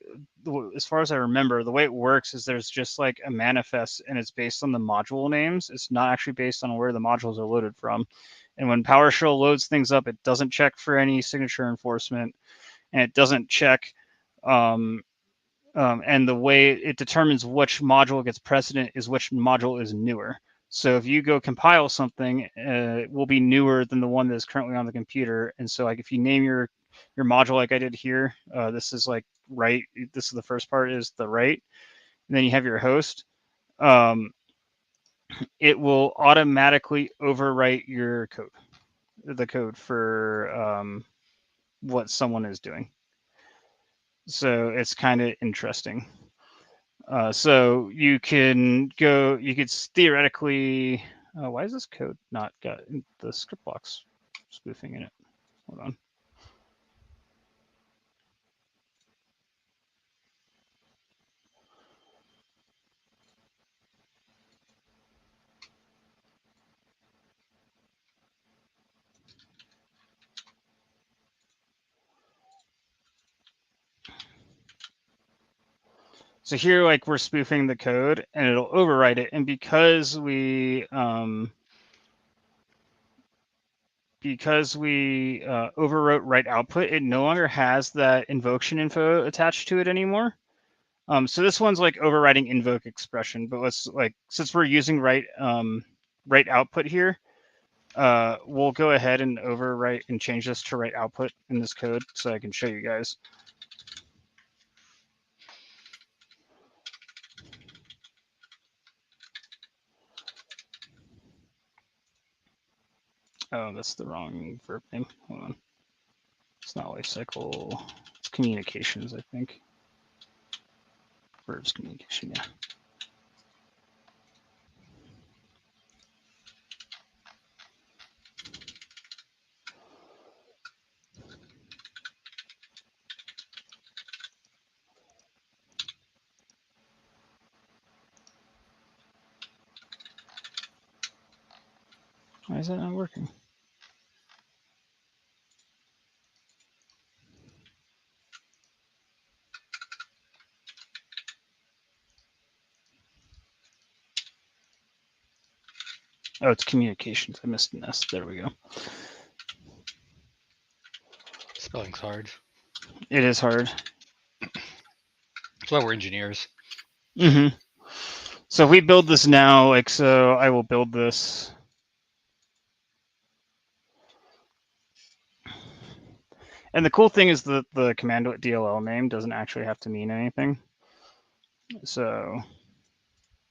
as far as I remember, the way it works is there's just like a manifest, and it's based on the module names. It's not actually based on where the modules are loaded from. And when PowerShell loads things up, it doesn't check for any signature enforcement, and it doesn't check. And the way it determines which module gets precedent is which module is newer. So if you go compile something, it will be newer than the one that is currently on the computer. And so like if you name your module like I did here, this is like right. This is the first part, is the right. And then you have your host. It will automatically overwrite your code, the code for what someone is doing. So it's kind of interesting. So you could theoretically, why is this code not got the script blocks spoofing in it? Hold on. So here, like, we're spoofing the code and it'll overwrite it. And because we overwrote write output, it no longer has that invocation info attached to it anymore. So this one's like overriding invoke expression, but let's since we're using write output here, we'll go ahead and overwrite and change this to write output in this code so I can show you guys. Oh, that's the wrong verb name. Hold on. It's not lifecycle. It's communications, I think. Verbs communication, yeah. Why is that not working? Oh, it's communications. I missed an S. There we go. Spelling's hard. It is hard. That's why we're engineers. Mm-hmm. So if we build this now, like, so I will build this. And the cool thing is that the command DLL name doesn't actually have to mean anything. So.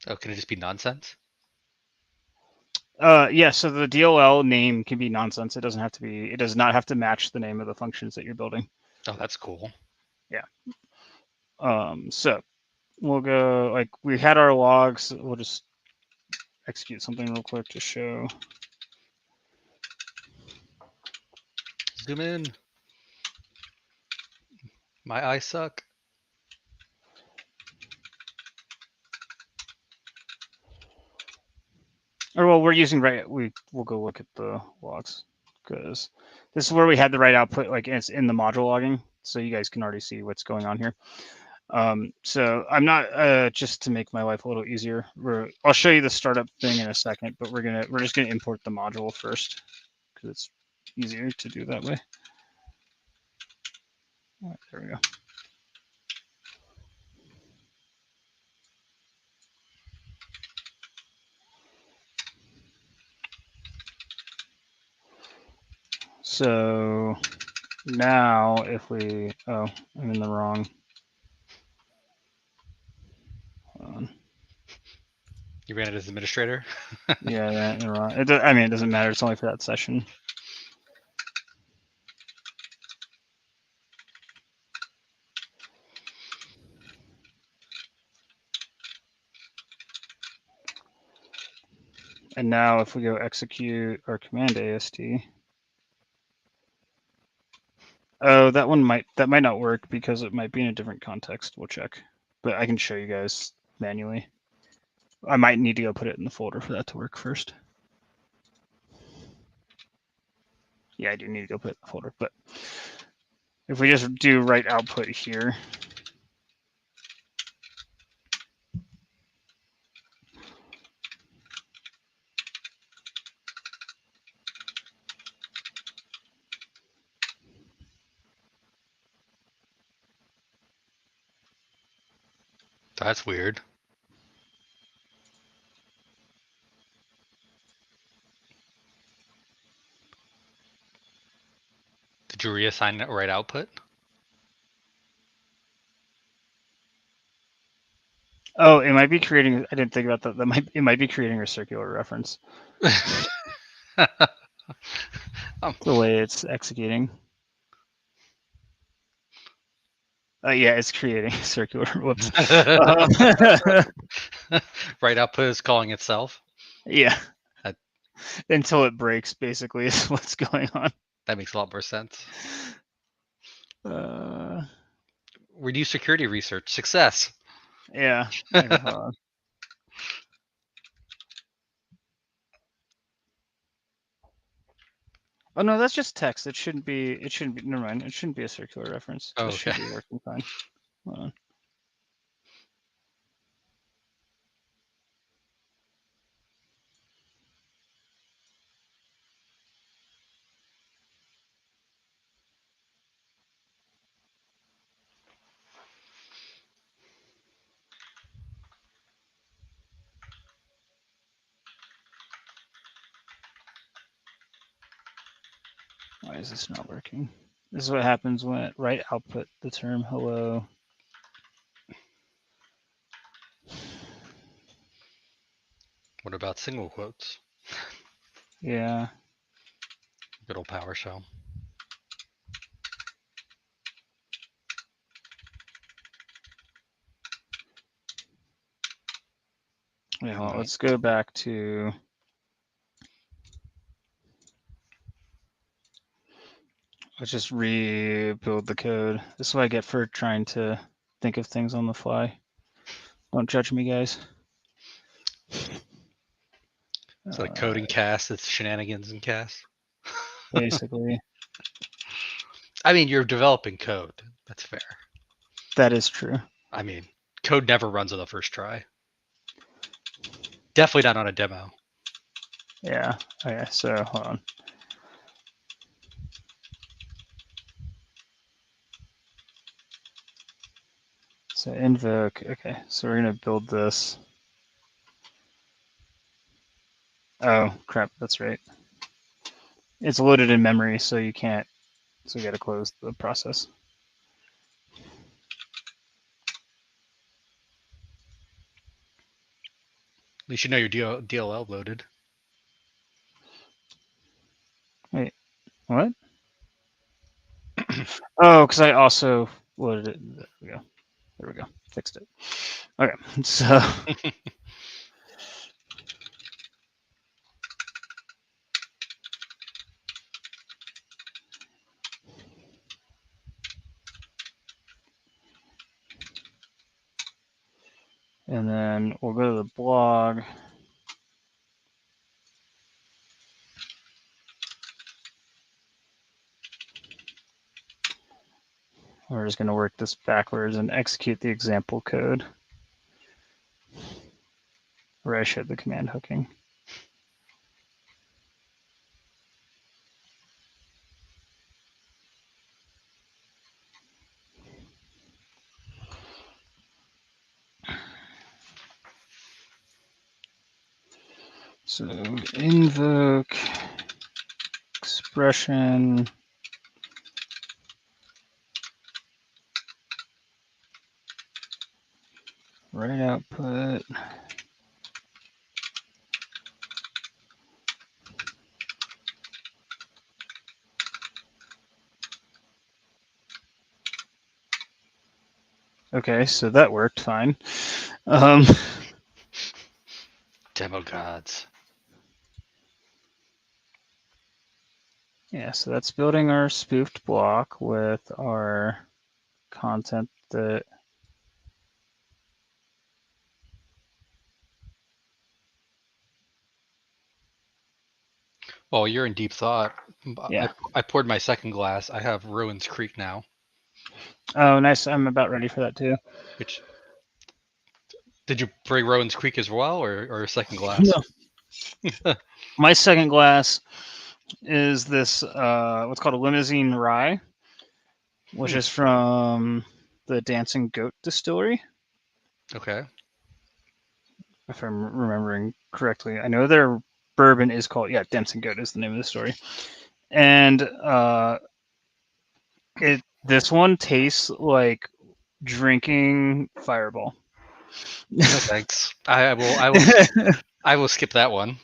Oh, can it just be nonsense? Yeah, so the DLL name can be nonsense. It doesn't have to be, it does not have to match the name of the functions that you're building. Oh, that's cool. Yeah. So we'll go, like, we had our logs. We'll just execute something real quick to show. Zoom in. My eyes suck. Or, well, we're using we'll go look at the logs because this is where we had the right output, like it's in the module logging. So you guys can already see what's going on here. So I'm not, just to make my life a little easier, I'll show you the startup thing in a second, but we're just gonna import the module first because it's easier to do that way. All right, there we go. So now if I'm in the wrong. Hold on. You ran it as administrator? Yeah, I ran it wrong. I mean, it doesn't matter. It's only for that session. And now if we go execute our command AST. Oh, that might not work because it might be in a different context. We'll check. But I can show you guys manually. I might need to go put it in the folder for that to work first. Yeah, I do need to go put it in the folder. But if we just do write output here. That's weird. Did you reassign that right output? Oh, it might be creating. I didn't think about that. It might be creating a circular reference. The way it's executing. Yeah, it's creating circular. Whoops. Write output is calling itself. Yeah. That- Until it breaks, basically, is what's going on. That makes a lot more sense. Uh, Reduce security research. Success. yeah. Okay, hold on. Oh no, that's just text. It shouldn't be. It shouldn't be. Never mind. It shouldn't be a circular reference. Oh, This okay. should be working fine. Hold on. Why is this not working? This is what happens when it write output the term hello. What about single quotes? Yeah. Good old PowerShell. Wait, hold on. Let's go back to. Let's just rebuild the code. This is what I get for trying to think of things on the fly. Don't judge me, guys. It's like coding cast. It's shenanigans in cast. Basically. I mean, you're developing code. That's fair. That is true. I mean, code never runs on the first try. Definitely not on a demo. Yeah. Okay, so hold on. So invoke. Okay, so we're going to build this. Oh, crap. That's right. It's loaded in memory, so you can't. So we got to close the process. At least you know your DLL loaded. Wait, what? Oh, because I also loaded it. There we go. There we go. Fixed it. Okay, so. And then we'll go to the blog. We're just going to work this backwards and execute the example code where I showed the command hooking. So invoke expression write output. Okay, so that worked fine. Demo gods. Yeah, so that's building our spoofed block with our content that. Well, you're in deep thought. Yeah. I poured my second glass. I have Ruins Creek now. Oh, nice. I'm about ready for that too. Which did you bring Rowan's Creek as well, or a second glass? No. My second glass is this what's called a limousine rye, which is from the Dancing Goat Distillery. Okay. If I'm remembering correctly, I know their bourbon is called Dancing Goat is the name of the story, and this one tastes like drinking Fireball. No thanks. I will skip that one.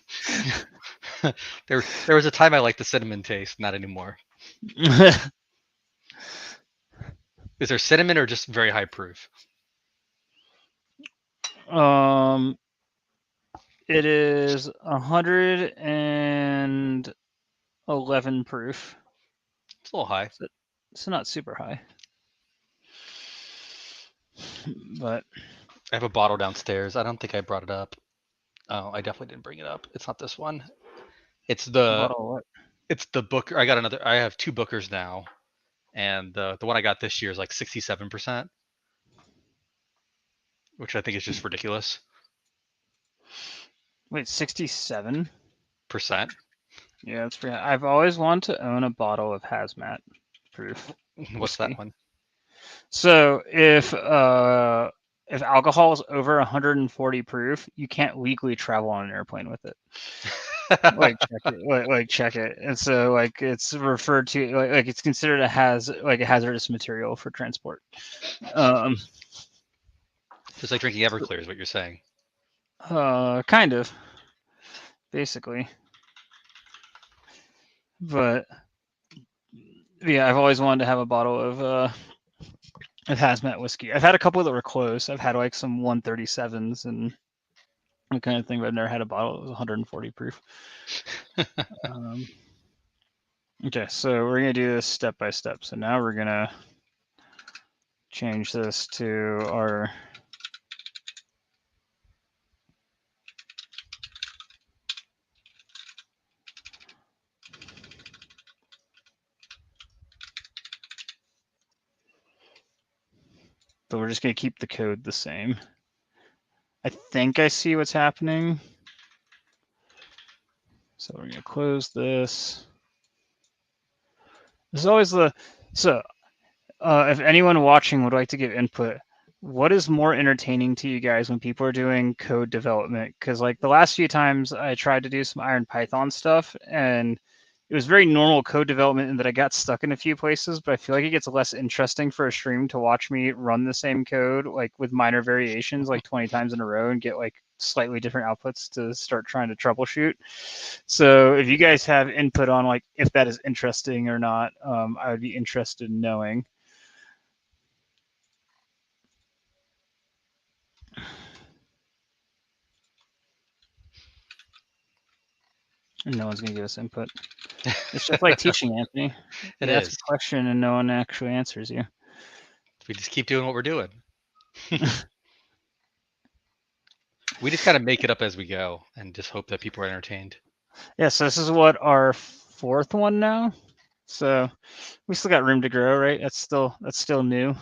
there was a time I liked the cinnamon taste, not anymore. Is there cinnamon or just very high proof? It is 111 proof. It's a little high. So not super high. But I have a bottle downstairs. I don't think I brought it up. Oh, I definitely didn't bring it up. It's not this one. It's the bottle what? It's the Booker. I have 2 Bookers now, and the one I got this year is like 67%, which I think is just ridiculous. Wait, 67%? Yeah, that's pretty high. I've always wanted to own a bottle of hazmat proof. What's that one? So if alcohol is over 140 proof, you can't legally travel on an airplane with it. check it. And so it's referred to like it's considered a hazardous material for transport. Just like drinking Everclear is what you're saying. Kind of, basically. But yeah, I've always wanted to have a bottle of hazmat whiskey. I've had a couple that were close. I've had like some 137s and that kind of thing, but I've never had a bottle that was 140 proof. Okay, so we're gonna do this step by step. So now we're gonna change this to our but we're just going to keep the code the same. I think I see what's happening. So we're going to close this. There's always if anyone watching would like to give input, what is more entertaining to you guys when people are doing code development? Because like the last few times I tried to do some Iron Python stuff, and it was very normal code development, and that I got stuck in a few places, but I feel like it gets less interesting for a stream to watch me run the same code, like with minor variations, like 20 times in a row, and get like slightly different outputs to start trying to troubleshoot. So if you guys have input on like if that is interesting or not, I would be interested in knowing. And no one's going to give us input. It's just like teaching, Anthony. You ask a question and no one actually answers you. We just keep doing what we're doing. We just kind of make it up as we go and just hope that people are entertained. Yeah, so this is what, our 4th one now? So we still got room to grow, right? That's still new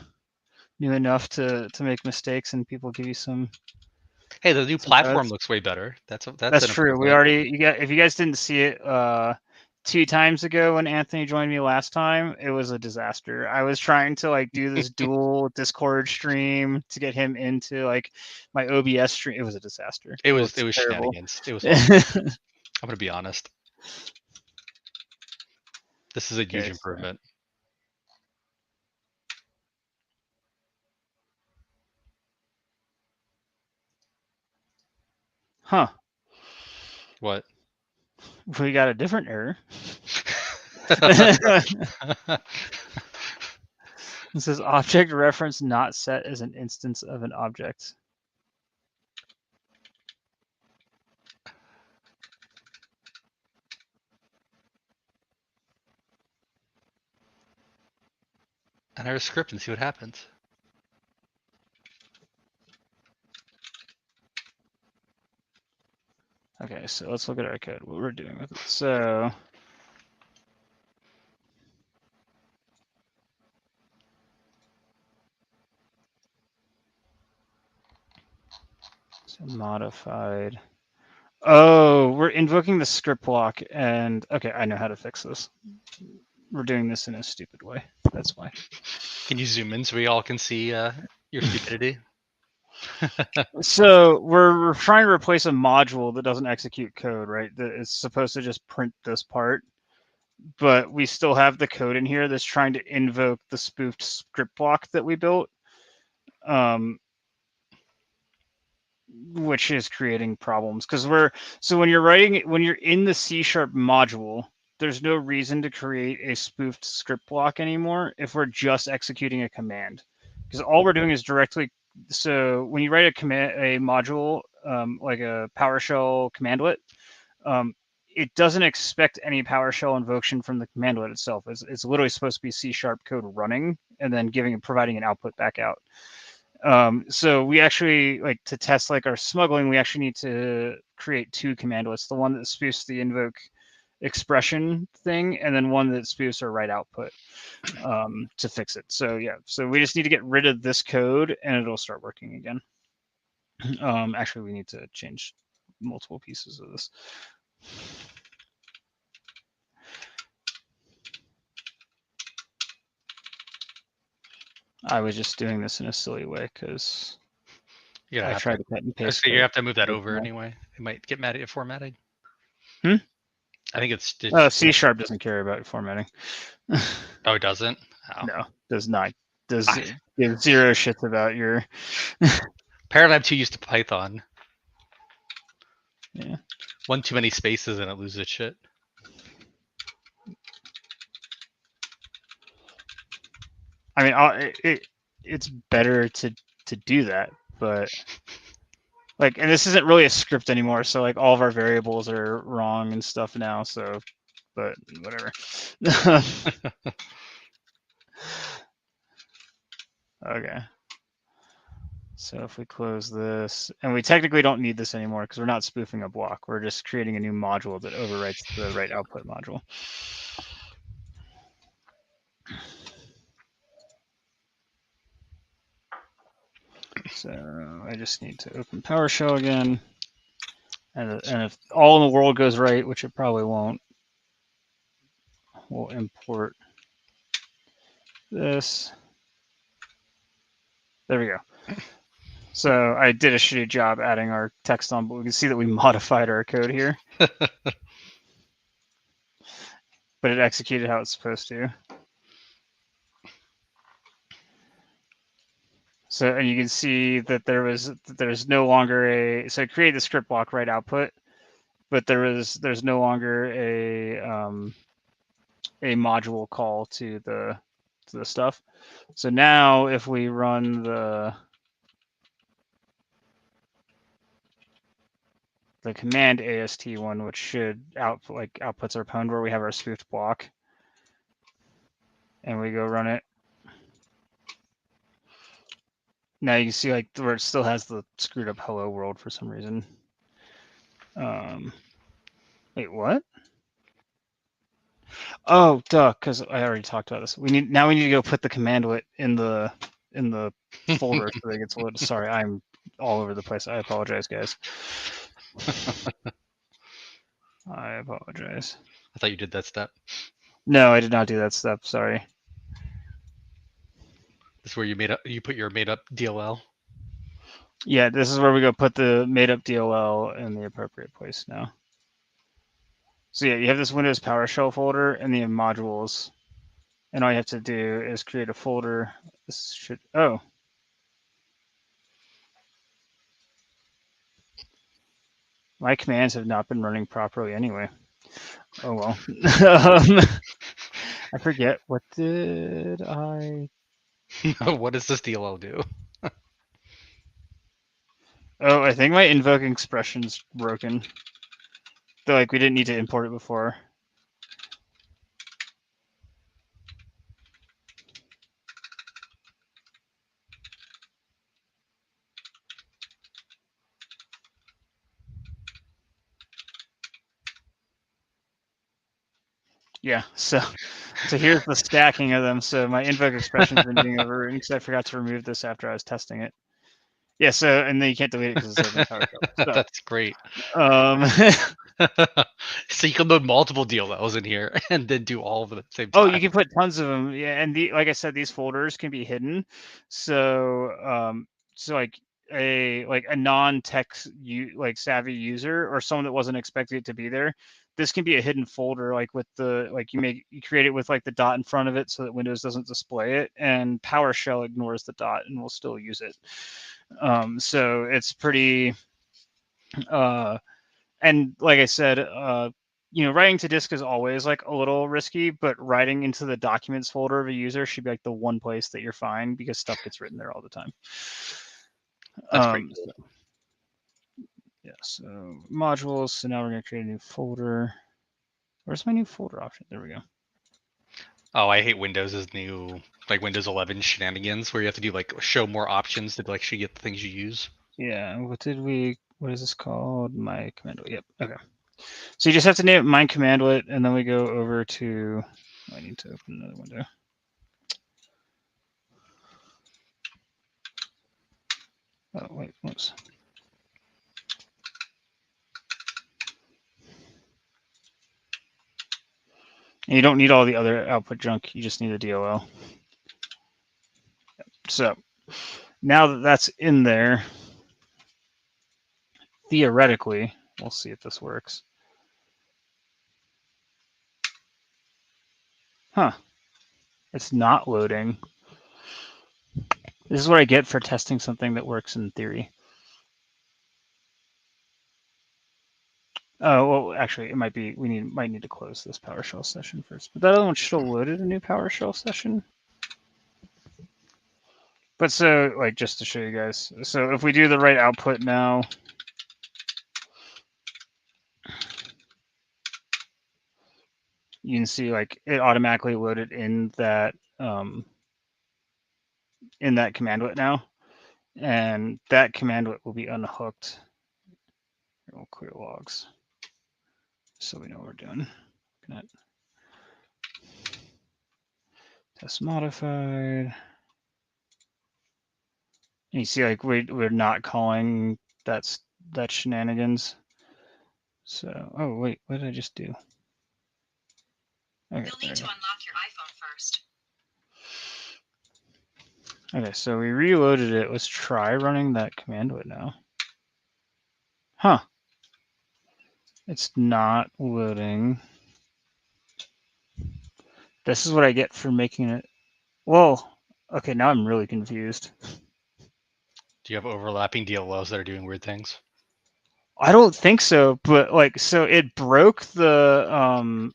enough to make mistakes and people give you some. Hey, the new platform looks way better. That's true. We already if you guys didn't see it 2 times ago when Anthony joined me last time, it was a disaster. I was trying to like do this dual Discord stream to get him into like my OBS stream. It was a disaster. It was shenanigans. It was awful. I'm gonna be honest. This is a huge improvement. Huh. What? We got a different error. It says object reference not set as an instance of an object. And our script and see what happens. Okay, so let's look at our code, what we're doing with it. So modified. Oh, we're invoking the script block, and okay, I know how to fix this. We're doing this in a stupid way. That's why. Can you zoom in so we all can see your stupidity? So we're trying to replace a module that doesn't execute code, right? That is supposed to just print this part, but we still have the code in here that's trying to invoke the spoofed script block that we built, which is creating problems because when you're in the C# module, there's no reason to create a spoofed script block anymore if we're just executing a command, because all we're doing is directly. So when you write a module like a PowerShell commandlet, it doesn't expect any PowerShell invocation from the commandlet itself. It's literally supposed to be C# code running and then providing an output back out. So we actually, like, to test like our smuggling, we actually need to create two commandlets: the one that spoofs the invoke expression thing, and then one that spoofs our write output to fix it. So yeah, so we just need to get rid of this code and it'll start working again. Actually, we need to change multiple pieces of this. I was just doing this in a silly way because I tried to cut and paste. So you have to move that over anyway. It might get mad at formatting. I think it's C# doesn't care about formatting. Oh, it doesn't? Oh. No, does not. Does give zero shits about your Paradigm 2 used to Python. Yeah. One too many spaces and it loses shit. I mean, it's better to do that, but like, and this isn't really a script anymore, so like all of our variables are wrong and stuff now. So, but whatever. Okay. So if we close this, and we technically don't need this anymore because we're not spoofing a block. We're just creating a new module that overwrites the write output module. So I just need to open PowerShell again. And if all in the world goes right, which it probably won't, we'll import this. There we go. So I did a shitty job adding our text on, but we can see that we modified our code here. But it executed how it's supposed to. So, and you can see that there's no longer a, so I created the script block write output, but there's no longer a module call to the stuff. So now if we run the command AST one, which should outputs our pwn where we have our spoofed block, and we go run it. Now you can see like where it still has the screwed up hello world for some reason. Wait, what? Oh, duh, because I already talked about this. We need to go put the commandlet in the folder so that it gets loaded. Sorry, I'm all over the place. I apologize, guys. I apologize. I thought you did that step. No, I did not do that step. Sorry. This is where you put your made up DLL. Yeah, this is where we go put the made up DLL in the appropriate place now. So yeah, you have this Windows PowerShell folder and the modules, and all you have to do is create a folder. This should my commands have not been running properly anyway. Oh well. I forget, what did I? What does this DLL do? Oh, I think my invoke expression's broken. Though, like, we didn't need to import it before. Yeah, so here's the stacking of them. So my invoke expression's been being overwritten because I forgot to remove this after I was testing it. Yeah, so, and then you can't delete it because it's open PowerShell. So, that's great. So you can load multiple DLLs in here and then do all of them at the same time. Oh, you can put tons of them. Yeah, and like I said, these folders can be hidden. So, like a non-tech savvy user or someone that wasn't expecting it to be there, this can be a hidden folder, like with the you create it with like the dot in front of it so that Windows doesn't display it, and PowerShell ignores the dot and will still use it. So it's pretty and like I said, writing to disk is always like a little risky, but writing into the documents folder of a user should be like the one place that you're fine because stuff gets written there all the time. That's pretty cool. Yeah, so modules. So now we're going to create a new folder. Where's my new folder option? There we go. Oh, I hate Windows's new, like Windows 11 shenanigans where you have to do like show more options to actually get the things you use. Yeah, what is this called? My commandlet. Yep, okay. So you just have to name it my commandlet, and then we go over to, I need to open another window. Oh, wait, whoops. And you don't need all the other output junk, you just need a DLL. So now that that's in there, theoretically, we'll see if this works. Huh. It's not loading. This is what I get for testing something that works in theory. Oh, well, actually, it might be, might need to close this PowerShell session first. But that other one should have loaded a new PowerShell session. But so, like, just to show you guys. So if we do the right output now, you can see, like, it automatically loaded in that commandlet now. And that commandlet will be unhooked. Here, we'll clear logs so we know what we're doing. Test modified. And you see, like, we're not calling that shenanigans. So, oh wait, what did I just do? Okay, you'll need to unlock your iPhone first. Okay, so we reloaded it. Let's try running that commandlet now. Huh. It's not loading. This is what I get for making it. Well, okay, now I'm really confused. Do you have overlapping DLLs that are doing weird things? I don't think so, but like, so it broke the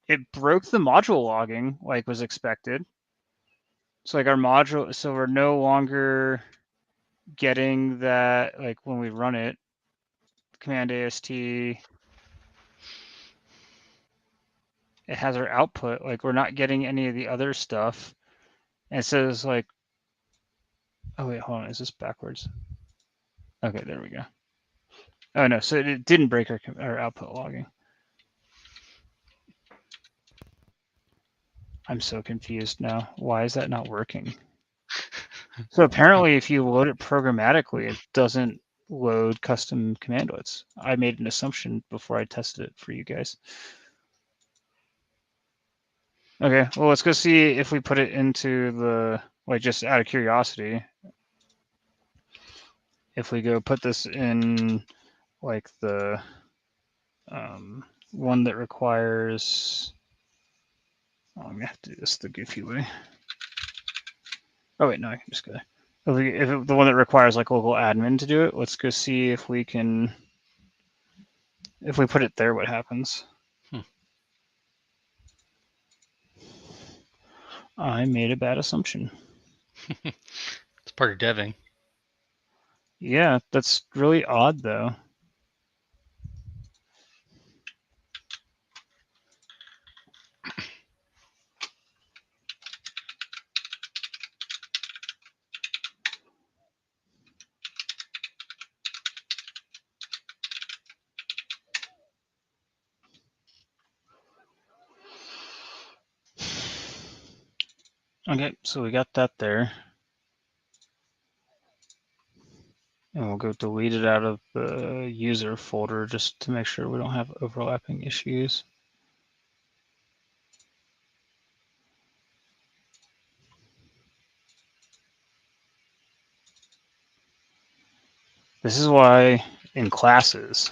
module logging like was expected. So like our module, so we're no longer getting that, like when we run it, command AST, it has our output, like we're not getting any of the other stuff. And it says like, oh wait, hold on, is this backwards? Okay, there we go. Oh no, so it didn't break our output logging. I'm so confused now. Why is that not working? So apparently if you load it programmatically, it doesn't load custom commandlets. I made an assumption before I tested it for you guys. Okay, well, let's go see if we put it into the, like, just out of curiosity, if we go put this in, like, the one that requires, oh, I'm going to have to do this the goofy way. Oh, wait, no, I can just go there. If the one that requires, like, local admin to do it, let's go see if we can, if we put it there, what happens. I made a bad assumption. It's part of deving. Yeah, that's really odd, though. Okay, so we got that there. And we'll go delete it out of the user folder just to make sure we don't have overlapping issues. This is why in classes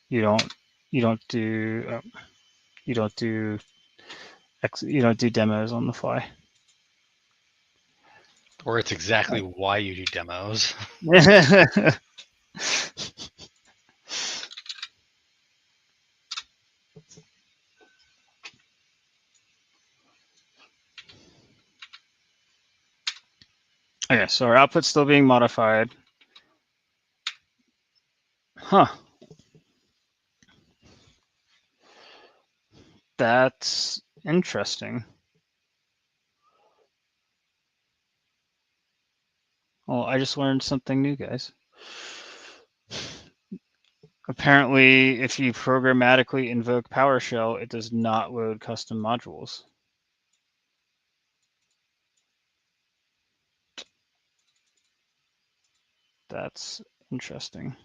you don't do demos on the fly. Or it's exactly why you do demos. Okay, so our output's still being modified. Huh. That's interesting. Well, I just learned something new, guys. Apparently, if you programmatically invoke PowerShell, it does not load custom modules. That's interesting.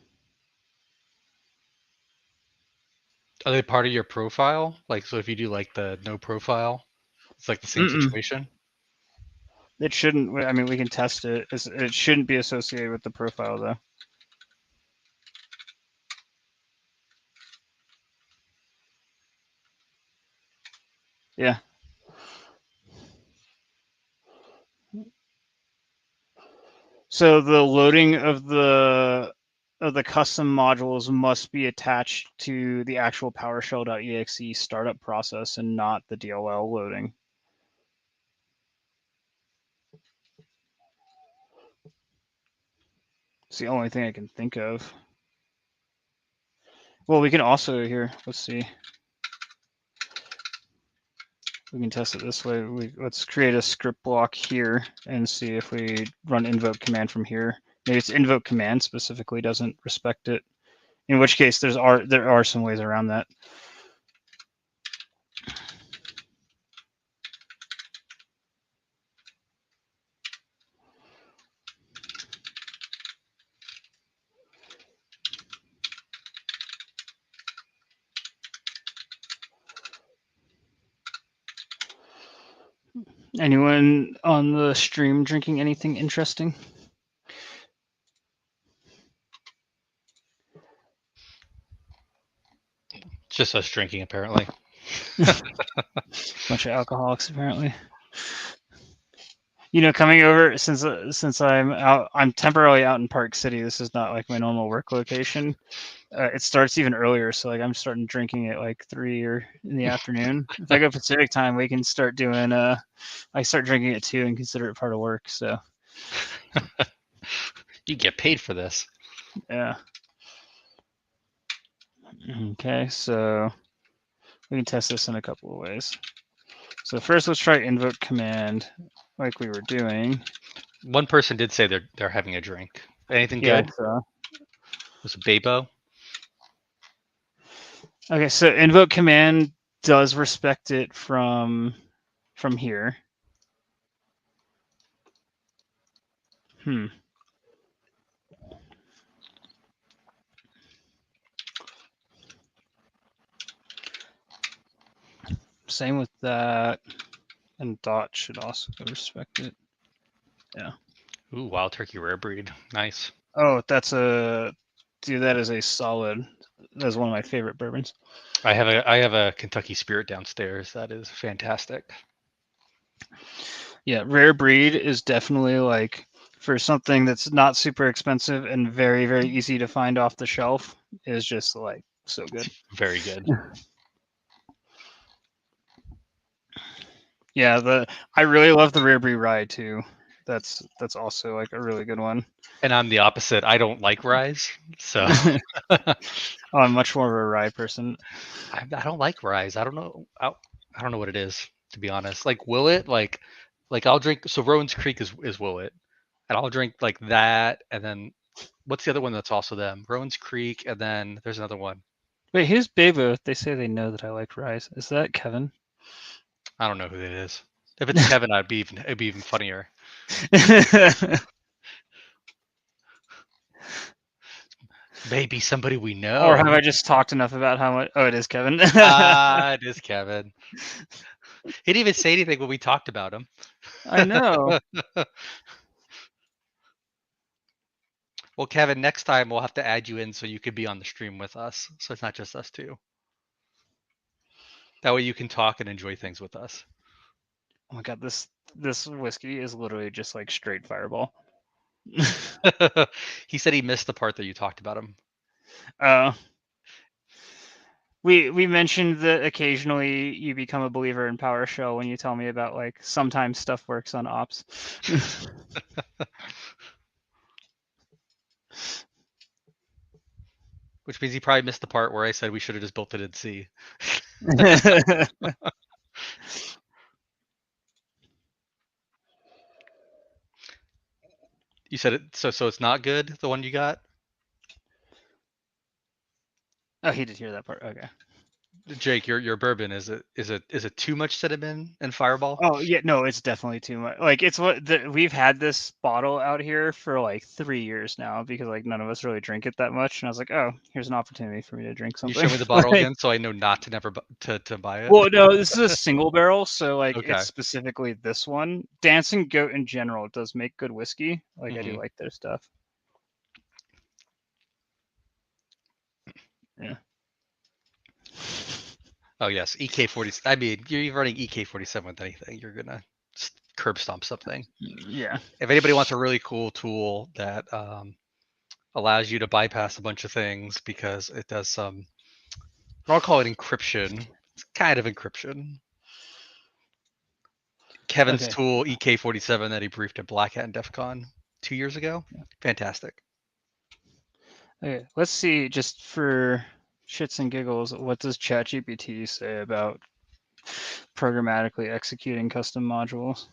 Are they part of your profile? Like, so if you do like the no profile, it's like the same situation? It shouldn't. I mean, we can test it. It shouldn't be associated with the profile, though. Yeah. So the loading of the custom modules must be attached to the actual PowerShell.exe startup process and not the DLL loading. It's the only thing I can think of. Well, we can also here. Let's see. We can test it this way. Let's create a script block here and see if we run invoke command from here. Maybe it's invoke command specifically doesn't respect it. In which case, there are some ways around that. Anyone on the stream drinking anything interesting? It's just us drinking, apparently. Bunch of alcoholics, apparently. You know, coming over since I'm temporarily out in Park City. This is not like my normal work location. It starts even earlier, so like I'm starting drinking at like 3 or in the afternoon. If I go Pacific time, we can start doing. I start drinking at 2 and consider it part of work. So You get paid for this. yeah. Okay, so we can test this in a couple of ways. So first, let's try invoke command, like we were doing. One person did say they're having a drink. Anything Yeah. good? So, Was it Babo? okay, so invoke command does respect it from here. Same with that, and dot should also respect it. Yeah. Ooh, Wild Turkey Rare Breed. Nice. Oh, that is a solid. That's one of my favorite bourbons. I have a Kentucky Spirit downstairs. That is fantastic. Yeah, rare breed is definitely like for something that's not super expensive and very, very easy to find off the shelf is just like so good. Very good. Yeah, I really love the rare breed rye too. That's also like a really good one. And I'm the opposite. I don't like ryes, so Oh, I'm much more of a rye person. I don't like ryes. I don't know. I don't know what it is, to be honest. Like Willet, like I'll drink. So Rowan's Creek is Willet, and I'll drink like that. And then what's the other one that's also them? Rowan's Creek, and then there's another one. Wait, who's Bebo? They say they know that I like rye. Is that Kevin? I don't know who it is. If it's Kevin, it'd be even funnier. Maybe somebody we know. Or have I just talked enough about how much? Oh, it is Kevin. It is Kevin. He didn't even say anything when we talked about him. I know. Well, Kevin, next time we'll have to add you in so you could be on the stream with us. So it's not just us two. That way you can talk and enjoy things with us. Oh my god, this whiskey is literally just like straight fireball. He said he missed the part that you talked about him. We mentioned that occasionally you become a believer in PowerShell when you tell me about like sometimes stuff works on ops. Which means he probably missed the part where I said we should have just built it in C. You said it, so it's not good, the one you got? Oh, he did hear that part. Okay. Jake, your bourbon, is it too much cinnamon and Fireball? Oh yeah, no, it's definitely too much. Like it's we've had this bottle out here for like 3 years now because like none of us really drink it that much, and I was like, oh, here's an opportunity for me to drink Can you something. show me the bottle Like, again so I know not to never to buy it? well, no, this is a single barrel, so like Okay. it's specifically this one. Dancing Goat in general does make good whiskey. Like I do like their stuff. Yeah. Oh yes, EK40. I mean, you're running EK47 with anything, you're gonna just curb stomp something. Yeah. If anybody wants a really cool tool that allows you to bypass a bunch of things because it does some, I'll call it encryption. It's kind of encryption. Kevin's Okay. tool EK47 that he briefed at Black Hat and DEF CON 2 years ago. Fantastic. Okay. Let's see, just for shits and giggles, what does ChatGPT say about programmatically executing custom modules?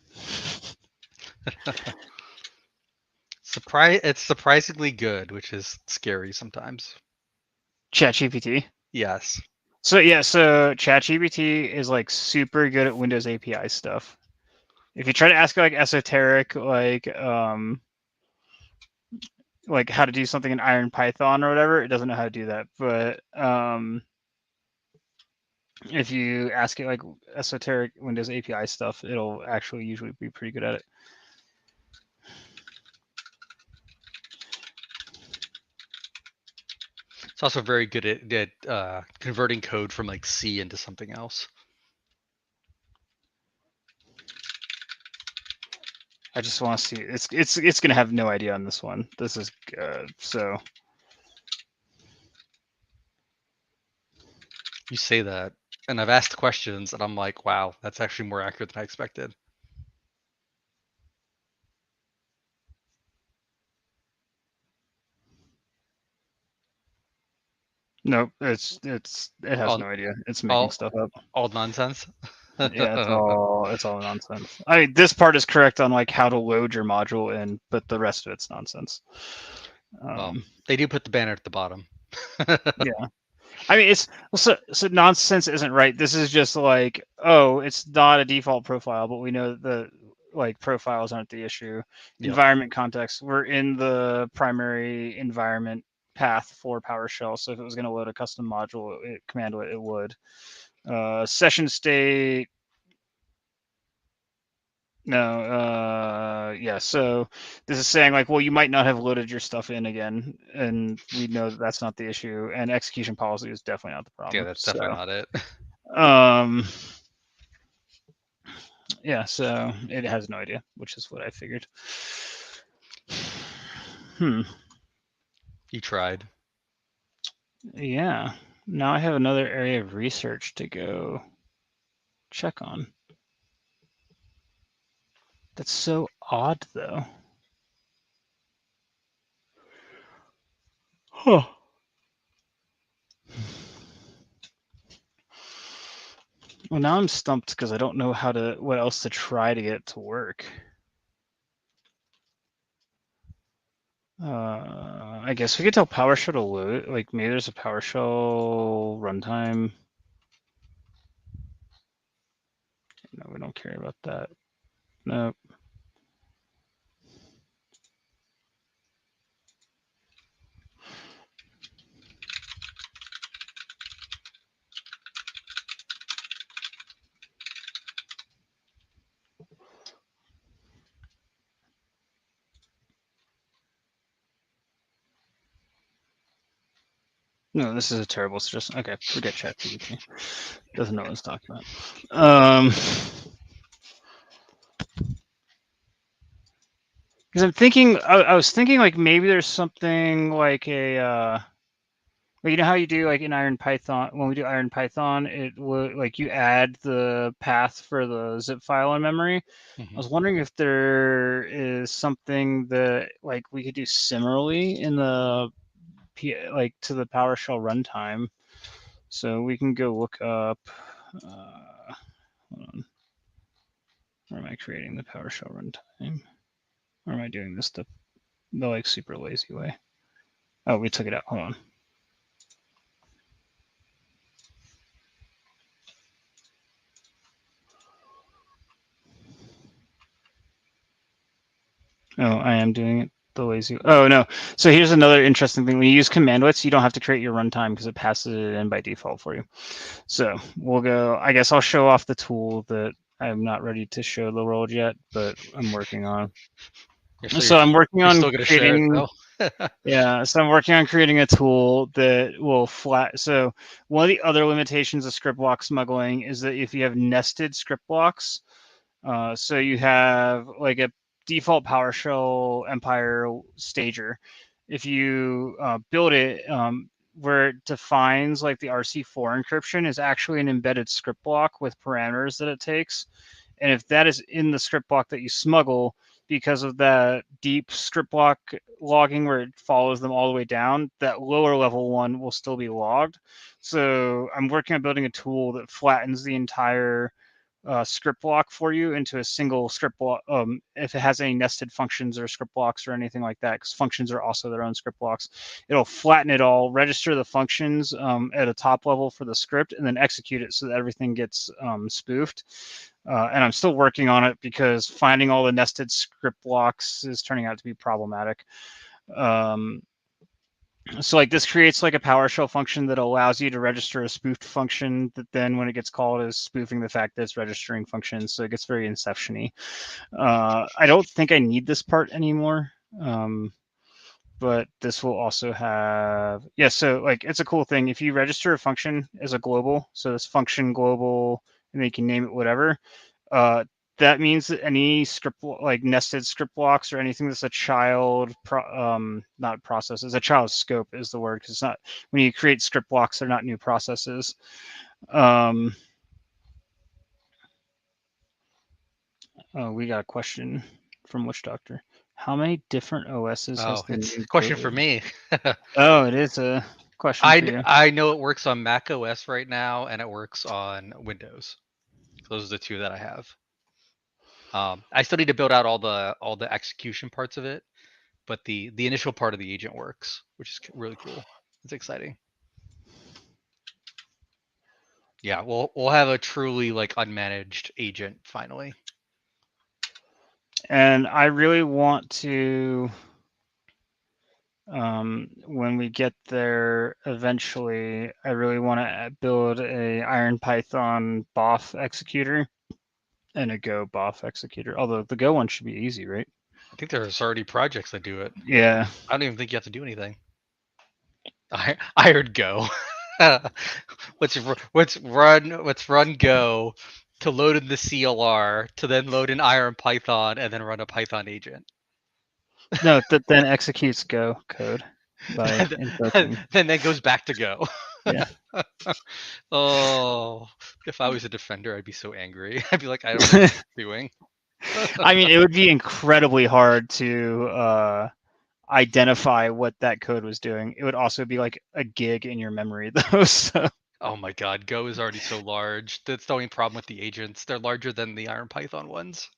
It's surprisingly good, which is scary sometimes. ChatGPT. Yes. So yeah, so ChatGPT is like super good at Windows API stuff. If you try to ask it like esoteric, like how to do something in Iron Python or whatever, it doesn't know how to do that. But if you ask it like esoteric Windows API stuff, it'll actually usually be pretty good at it. It's also very good at converting code from like C into something else. I just want to see. It's gonna have no idea on this one. This is good. So You say that, and I've asked questions, and I'm like, wow, that's actually more accurate than I expected. nope, it has no idea. It's making stuff up. All nonsense. Yeah, it's all nonsense. I mean, this part is correct on like how to load your module in, but the rest of it's nonsense. Well, they do put the banner at the bottom. Yeah, I mean, it's so nonsense isn't right. This is just like, oh, it's not a default profile, but we know that like profiles aren't the issue. Yep. Environment context, we're in the primary environment path for PowerShell. So if it was going to load a custom module, commandlet, it would. Session state. No, yeah. So this is saying like, well, you might not have loaded your stuff in again, and we know that that's not the issue. And execution policy is definitely not the problem. Yeah, that's definitely not it. Yeah. So it has no idea, which is what I figured. You tried. Yeah. Now I have another area of research to go check on. That's so odd, though. Huh. Well, now I'm stumped because I don't know what else to try to get it to work. I guess we could tell PowerShell to load. Like maybe there's a PowerShell runtime. No, we don't care about that. Nope. No, this is a terrible suggestion. Okay, forget ChatGPT. Doesn't know what it's talking about. Because I was thinking like maybe there's something like a But you know how you do like in Iron Python, when we do Iron Python, it would like you add the path for the zip file in memory. I was wondering if there is something that like we could do similarly in the like to the PowerShell runtime. So we can go look up. Hold on. Where am I creating the PowerShell runtime? Or am I doing this the like super lazy way? Oh, we took it out. Hold on. Oh, I am doing it the lazy. Oh no. So here's another interesting thing. When you use commandlets, you don't have to create your runtime because it passes it in by default for you. So we'll go. I guess I'll show off the tool that I'm not ready to show the world yet, but I'm working on. So I'm working on creating. Yeah, so I'm working on creating a tool that will flat. So one of the other limitations of ScriptBlock smuggling is that if you have nested script blocks, so you have like a default PowerShell Empire stager. If you build it, where it defines like the RC4 encryption is actually an embedded script block with parameters that it takes. And if that is in the script block that you smuggle, because of that deep script block logging where it follows them all the way down, that lower level one will still be logged. So I'm working on building a tool that flattens the entire script block for you into a single script block. If it has any nested functions or script blocks or anything like that, because functions are also their own script blocks, it'll flatten it all, register the functions at a top level for the script, and then execute it so that everything gets spoofed. And I'm still working on it because finding all the nested script blocks is turning out to be problematic. So like this creates like a PowerShell function that allows you to register a spoofed function that then when it gets called is spoofing the fact that it's registering functions. So it gets very Inception-y. I don't think I need this part anymore. But this will also have, yeah, so like it's a cool thing. If you register a function as a global, so this function global, and then you can name it whatever, that means that any script like nested script blocks or anything that's a child not process is a child scope is the word, because it's not, when you create script blocks, they're not new processes. Oh, we got a question from Witch Doctor. How many different OSs has the it's new a question for me. Oh, it is a question for you. I know it works on Mac OS right now, and it works on Windows. Those are the two that I have. I still need to build out all the execution parts of it, but the initial part of the agent works, which is really cool. It's exciting. Yeah, we'll have a truly like unmanaged agent finally. And I really want to, when we get there eventually, I really want to build a Iron Python BOF executor and a Go BOF executor. Although the Go one should be easy, right? I think there's already projects that do it. Yeah. I don't even think you have to do anything. I heard Go. let's run Go to load in the CLR to then load in Iron Python and then run a Python agent. No, that then executes Go code by invoking. Then that goes back to Go. Yeah. Oh, if I was a defender, I'd be so angry. I'd be like, I don't know what you're doing. I mean, it would be incredibly hard to identify what that code was doing. It would also be like a gig in your memory, though. So. Oh my god, Go is already so large. That's the only problem with the agents. They're larger than the Iron Python ones.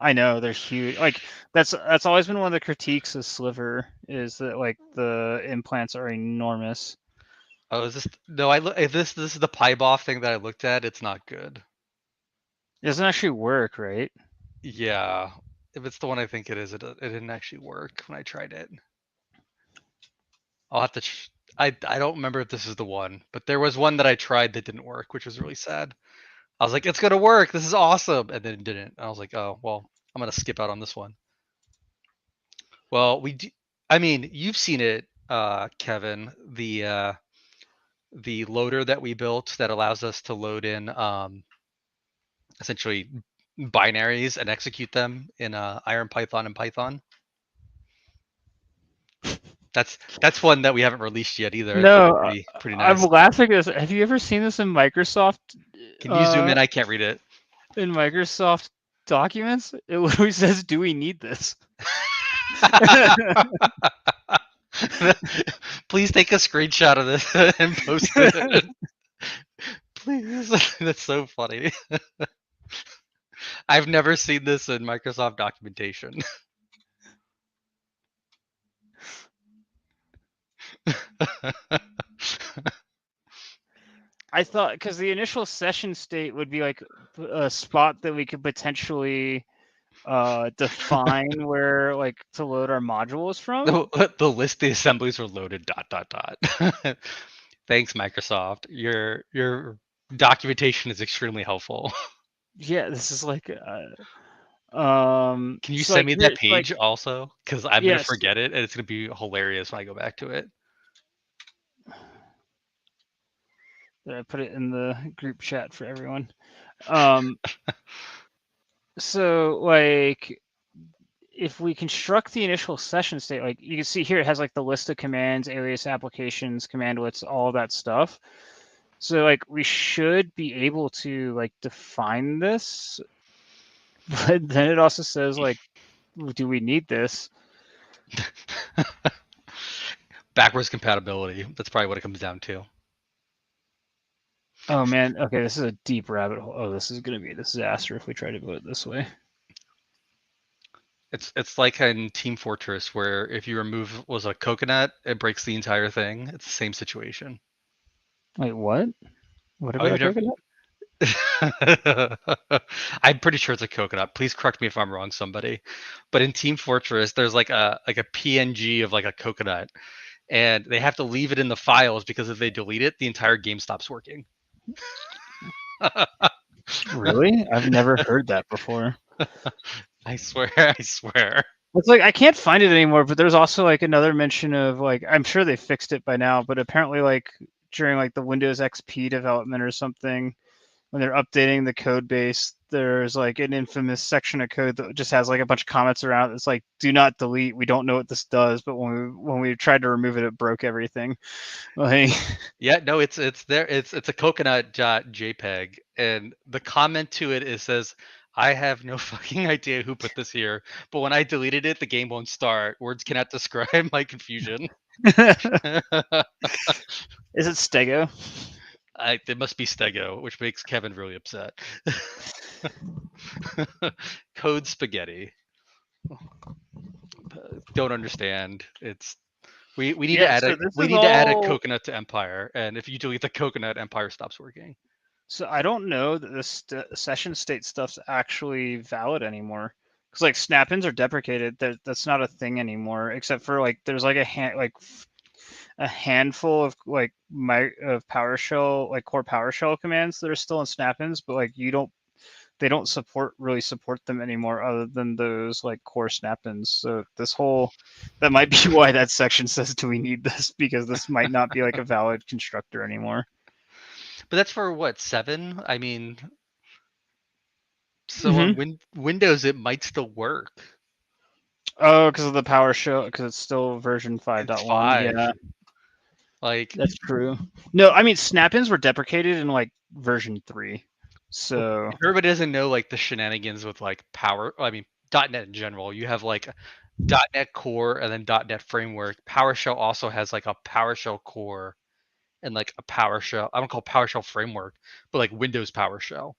I know they're huge. Like that's always been one of the critiques of Sliver is that like the implants are enormous. Oh, is this no? If this is the PyBoff thing that I looked at. It's not good. It doesn't actually work, right? Yeah, if it's the one I think it is, it didn't actually work when I tried it. I'll have to. I don't remember if this is the one, but there was one that I tried that didn't work, which was really sad. I was like, it's gonna work. This is awesome, and then it didn't. I was like, oh well, I'm gonna skip out on this one. Well, we do. I mean, you've seen it, Kevin. The loader that we built that allows us to load in essentially binaries and execute them in Iron Python and Python. That's one that we haven't released yet either. No, pretty nice. I'm laughing at this. Have you ever seen this in Microsoft? Can you zoom in? I can't read it. In Microsoft documents, it literally says, "Do we need this?" Please take a screenshot of this and post it. Please. That's so funny. I've never seen this in Microsoft documentation. I thought because the initial session state would be like a spot that we could potentially define where like to load our modules from. The list the assemblies were loaded ... Thanks, Microsoft. Your documentation is extremely helpful. Yeah, this is like Can you send me that page also? Because I'm gonna yes. forget it, and it's gonna be hilarious when I go back to it. I put it in the group chat for everyone. So like if we construct the initial session state, like you can see here, it has like the list of commands, alias applications, commandlets, all that stuff. So like we should be able to like define this, but then it also says like, do we need this? Backwards compatibility. That's probably what it comes down to. Oh man, okay, this is a deep rabbit hole. Oh, this is going to be a disaster if we try to do it this way. It's like in Team Fortress where if you remove a coconut, it breaks the entire thing. It's the same situation. Wait, what? What about a coconut? I'm pretty sure it's a coconut. Please correct me if I'm wrong, somebody. But in Team Fortress, there's like a PNG of like a coconut, and they have to leave it in the files because if they delete it, the entire game stops working. Really? I've never heard that before. I swear. It's like I can't find it anymore, but there's also like another mention of like I'm sure they fixed it by now, but apparently like during like the Windows XP development or something, when they're updating the code base, there's like an infamous section of code that just has like a bunch of comments around it. It's like do not delete. We don't know what this does, but when we tried to remove it, it broke everything. Like yeah, no, it's there. It's a coconut.jpg, and the comment to it says, I have no fucking idea who put this here, but when I deleted it, the game won't start. Words cannot describe my confusion. Is it Stego? It must be Stego, which makes Kevin really upset. Code spaghetti. Don't understand. It's we need to add a coconut to Empire, and if you delete the coconut, Empire stops working. So I don't know that this session state stuff's actually valid anymore. Because like snap-ins are deprecated. That's not a thing anymore, except for like there's like a handful of like PowerShell, like core PowerShell commands that are still in snap-ins, but like they don't really support them anymore other than those like core snap-ins. So that might be why that section says, do we need this? Because this might not be like a valid constructor anymore. But that's for what, 7? I mean, so on Windows, it might still work. Oh, because of the PowerShell, because it's still version 5.1. Yeah, like that's true. No, I mean snap-ins were deprecated in like version 3. So if everybody doesn't know like the shenanigans with like .NET in general, you have like .NET Core and then .NET Framework. PowerShell also has like a PowerShell Core and like a PowerShell. I don't call it PowerShell Framework, but like Windows PowerShell.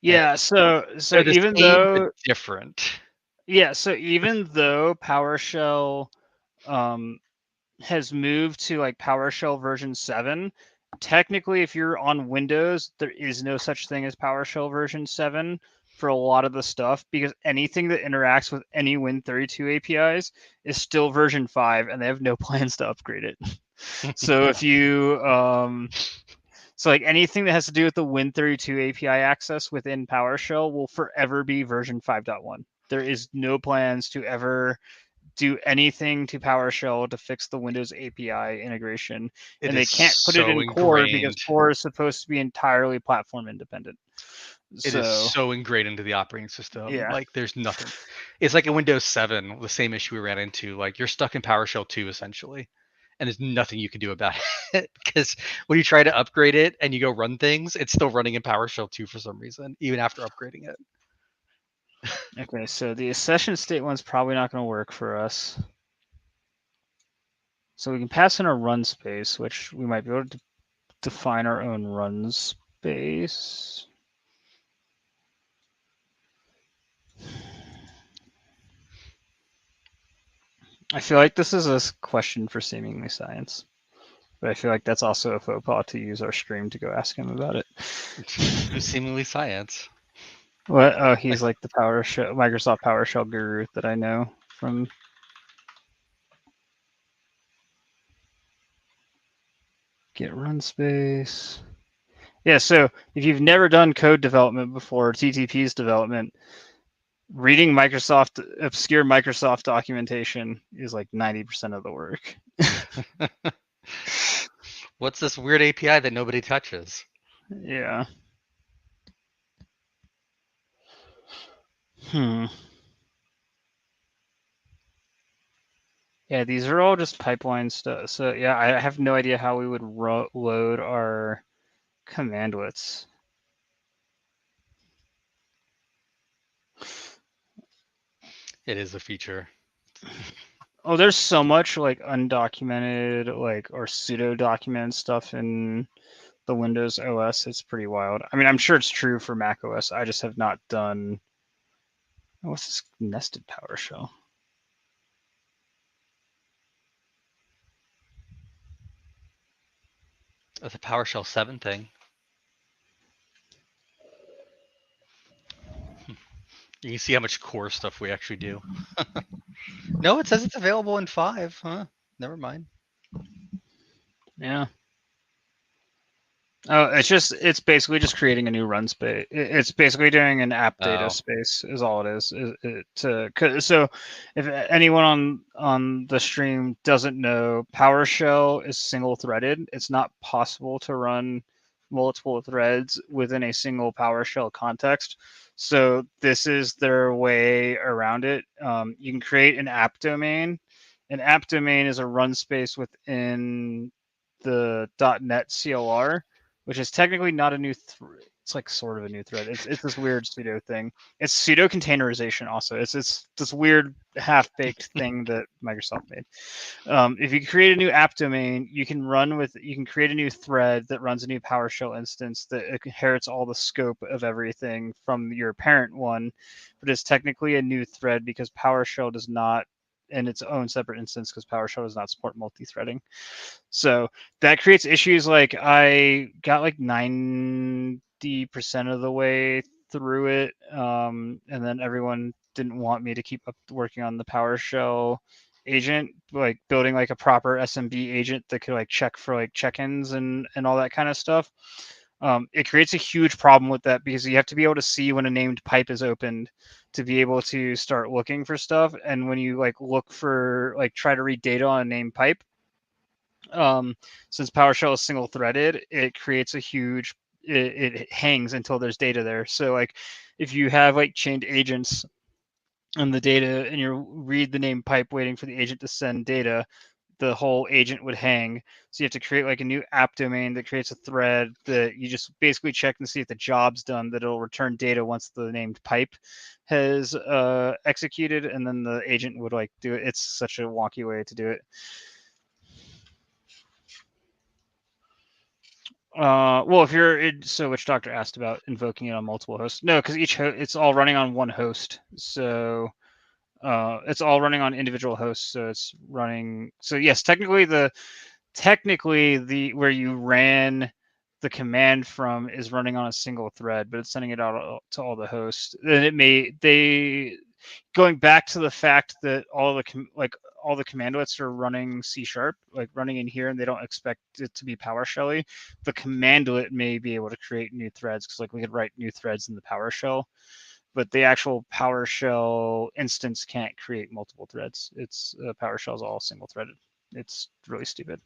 Yeah, and so even though different. Yeah, so even though PowerShell has moved to like PowerShell version 7, technically if you're on Windows, there is no such thing as PowerShell version 7 for a lot of the stuff, because anything that interacts with any Win32 APIs is still version 5 and they have no plans to upgrade it. So if you so like anything that has to do with the Win32 API access within PowerShell will forever be version 5.1. There is no plans to ever do anything to PowerShell to fix the Windows API integration. And they can't put it in Core because Core is supposed to be entirely platform independent. It is so ingrained into the operating system. Yeah. Like there's nothing. It's like a Windows 7, the same issue we ran into. Like you're stuck in PowerShell 2 essentially, and there's nothing you can do about it because when you try to upgrade it and you go run things, it's still running in PowerShell 2 for some reason, even after upgrading it. Okay, so the accession state one's probably not going to work for us. So we can pass in a run space, which we might be able to define our own run space. I feel like this is a question for Seemingly Science, but I feel like that's also a faux pas to use our stream to go ask him about it. Who's Seemingly Science? What? Oh, he's like the Microsoft PowerShell guru that I know from. Get run space. Yeah, so if you've never done code development before, TTP's development, reading obscure Microsoft documentation is like 90% of the work. What's this weird API that nobody touches? Yeah. Yeah, these are all just pipeline stuff. So yeah, I have no idea how we would load our commandlets. It is a feature. Oh, there's so much like undocumented, or pseudo documented stuff in the Windows OS. It's pretty wild. I mean, I'm sure it's true for Mac OS. I just have not done. What's this nested PowerShell? That's a PowerShell 7 thing. You can see how much core stuff we actually do. No, it says it's available in 5. Huh? Never mind. Yeah. Oh, it's basically just creating a new run space. It's basically doing an app data space is all it is. So if anyone on the stream doesn't know, PowerShell is single threaded. It's not possible to run multiple threads within a single PowerShell context. So this is their way around it. You can create an app domain. An app domain is a run space within the .NET CLR, which is technically not a new it's like sort of a new thread. It's this weird pseudo thing. It's pseudo containerization also. It's this weird half-baked thing that Microsoft made. If you create a new app domain, you can create a new thread that runs a new PowerShell instance that inherits all the scope of everything from your parent one, but it's technically a new thread because PowerShell does not in its own separate instance because PowerShell does not support multi-threading. So that creates issues. Like I got like 90% of the way through it, and then everyone didn't want me to keep up working on the PowerShell agent, like building like a proper SMB agent that could like check for like check-ins and all that kind of stuff. It creates a huge problem with that because you have to be able to see when a named pipe is opened to be able to start looking for stuff. And when you like look for try to read data on a named pipe, since PowerShell is single threaded, it creates a huge it hangs until there's data there. So like if you have like chained agents and the data and you read the named pipe waiting for the agent to send data, the whole agent would hang. So you have to create like a new app domain that creates a thread that you just basically check and see if the job's done, that it'll return data once the named pipe has executed, and then the agent would like do it. It's such a wonky way to do it. Well, if you're so which doctor asked about invoking it on multiple hosts? No, because it's all running on one host. So it's all running on individual hosts. So it's running. So yes, technically the where you ran the command from is running on a single thread, but it's sending it out to all the hosts. And going back to the fact that all the commandlets are running C#, like running in here, and they don't expect it to be PowerShelly. The commandlet may be able to create new threads because like we could write new threads in the PowerShell, but the actual PowerShell instance can't create multiple threads. It's PowerShell is all single threaded. It's really stupid.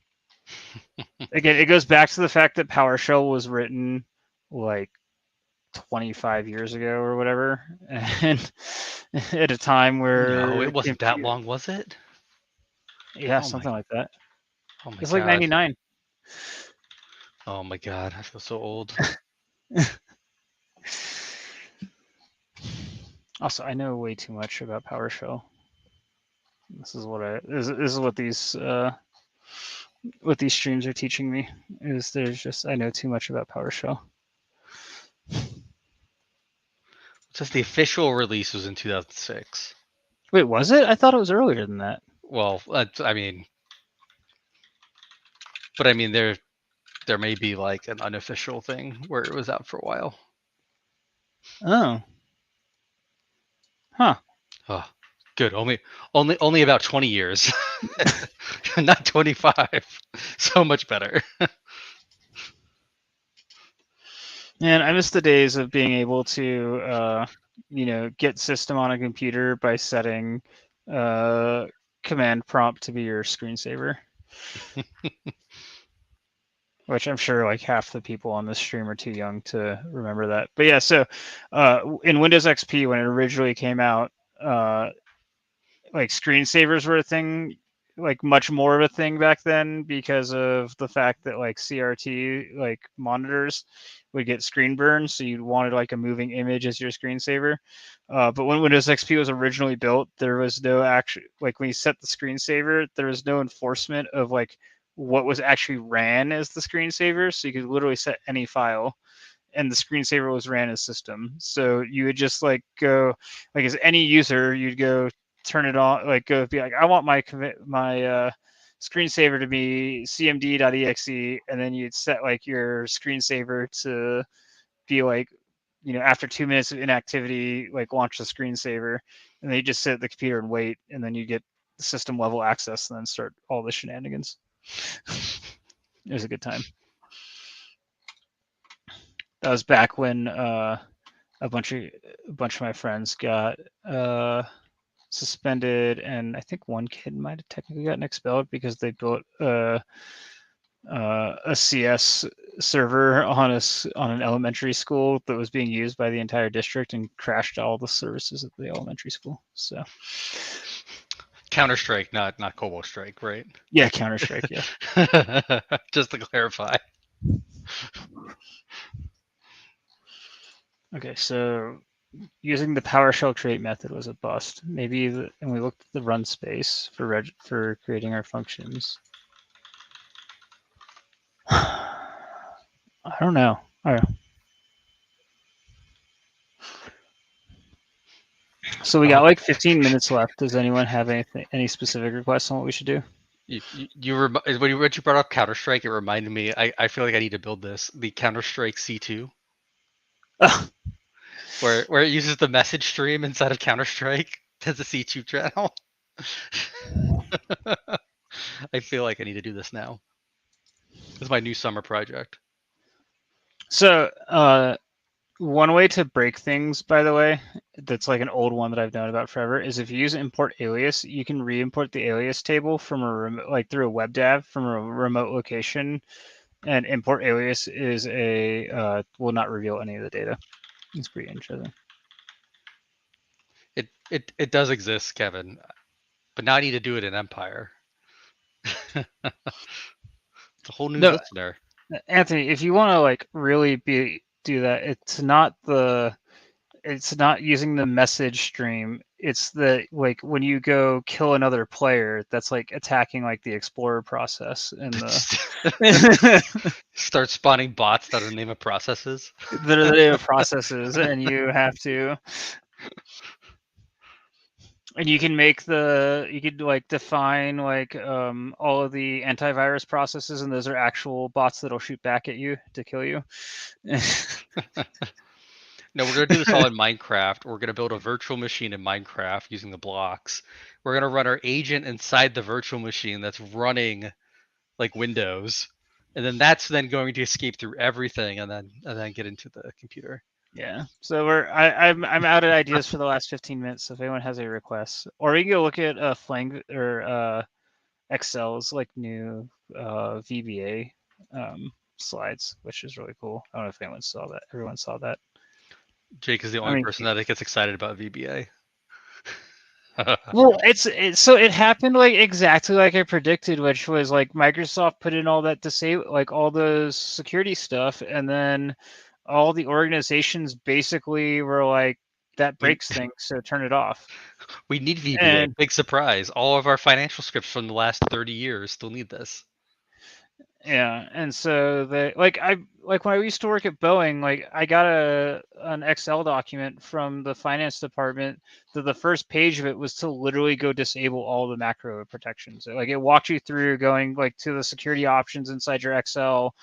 Again, it goes back to the fact that PowerShell was written like 25 years ago or whatever, and at a time where No, it wasn't that long, was it? Yeah, something like that. Oh my It's like god. 99. Oh my god, I feel so old. Also, I know way too much about PowerShell. This is what these streams are teaching me. Is I know too much about PowerShell. Just the official release was in 2006. Wait, was it? I thought it was earlier than that. Well, I mean, there may be like an unofficial thing where it was out for a while. Oh. Huh. Oh, good. Only about 20 years. Not 25. So much better. And I miss the days of being able to get system on a computer by setting command prompt to be your screensaver. Which I'm sure like half the people on this stream are too young to remember that. But yeah, so in Windows XP, when it originally came out, like screensavers were a thing, like much more of a thing back then because of the fact that like CRT like monitors would get screen burn, so you wanted like a moving image as your screensaver. But when Windows XP was originally built, there was no actual like when you set the screensaver, there was no enforcement of like what was actually ran as the screensaver, so you could literally set any file and the screensaver was ran as system. So you would just like go like as any user, you'd go turn it on, like go be like, I want my screensaver to be cmd.exe, and then you'd set like your screensaver to be like, after 2 minutes of inactivity, like launch the screensaver, and then you just sit at the computer and wait, and then you get system level access and then start all the shenanigans. It was a good time. That was back when a bunch of my friends got suspended, and I think one kid might have technically gotten expelled because they built a CS server on an elementary school that was being used by the entire district and crashed all the services at the elementary school. So Counter-Strike, not Cobalt Strike, right? Yeah, Counter-Strike, yeah. Just to clarify. Okay, so using the PowerShell create method was a bust. Maybe, and we looked at the run space for creating our functions. I don't know. All right. So we got like 15 minutes left. Does anyone have any specific requests on what we should do? When you brought up Counter-Strike, it reminded me. I feel like I need to build this, the Counter-Strike C2, where it uses the message stream inside of Counter-Strike as a C2 channel. I feel like I need to do this now. This is my new summer project. So one way to break things, by the way, that's like an old one that I've known about forever, is if you use import alias, you can re-import the alias table from through a web dev from a remote location, and import alias is will not reveal any of the data. It's pretty interesting. It does exist, Kevin, but now I need to do it in Empire. It's a whole new listener. Anthony, if you want to like really do that, it's not using the message stream. It's the like when you go kill another player, that's like attacking like the explorer process and the start spawning bots that are the name of processes. that are the name of processes, and you have to. And you can you could like define like all of the antivirus processes, and those are actual bots that'll shoot back at you to kill you. No, we're going to do this all in Minecraft. We're going to build a virtual machine in Minecraft using the blocks. We're going to run our agent inside the virtual machine that's running like Windows. And then that's then going to escape through everything and then get into the computer. Yeah. So I'm out of ideas for the last 15 minutes. So if anyone has any requests, or we can go look at Flang or Excel's like new VBA slides, which is really cool. I don't know if anyone saw that. Everyone saw that. Jake is the only person that gets excited about VBA. Well, so it happened like exactly like I predicted, which was like Microsoft put in all that disable, like all those security stuff, and then all the organizations basically were like, that breaks things, so turn it off. We need VBA. And big surprise. All of our financial scripts from the last 30 years still need this. yeah, and so they like when I used to work at Boeing, like I got an Excel document from the finance department that the first page of it was to literally go disable all the macro protections. Like it walked you through going like to the security options inside your Excel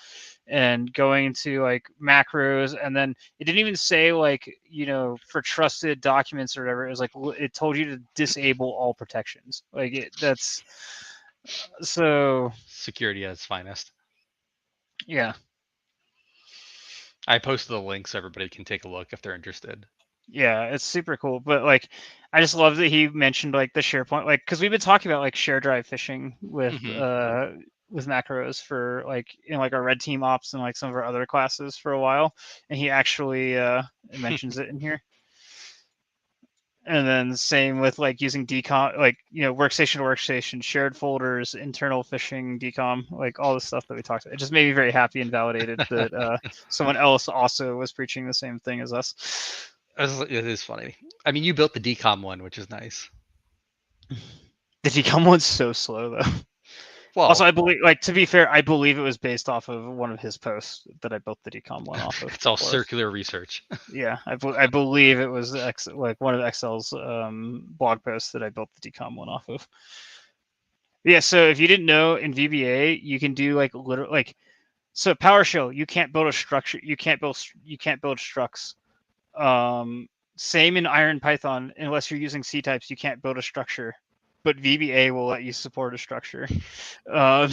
and going to like macros, and then it didn't even say like, you know, for trusted documents or whatever. It was like it told you to disable all protections. Like that's so security at its finest. Yeah. I posted the link so everybody can take a look if they're interested. Yeah, it's super cool. But like, I just love that he mentioned like the SharePoint, like, because we've been talking about like share drive phishing with macros for like in like our red team ops and like some of our other classes for a while, and he actually mentions it in here. And then same with like using decom, like, you know, workstation to workstation, shared folders, internal phishing, decom, like all the stuff that we talked about. It just made me very happy and validated that someone else also was preaching the same thing as us. It is funny. I mean, you built the decom one, which is nice. The decom one's so slow though. Well, also, I believe, like, to be fair, I believe it was based off of one of his posts that I built the decom one off of. It's all circular research. Yeah, I believe it was like one of Excel's blog posts that I built the decom one off of. Yeah, so if you didn't know, in VBA you can do like literally like, so PowerShell, you can't build a structure, you can't build structs. Same in Iron Python, unless you're using C types, you can't build a structure, but VBA will let you support a structure. And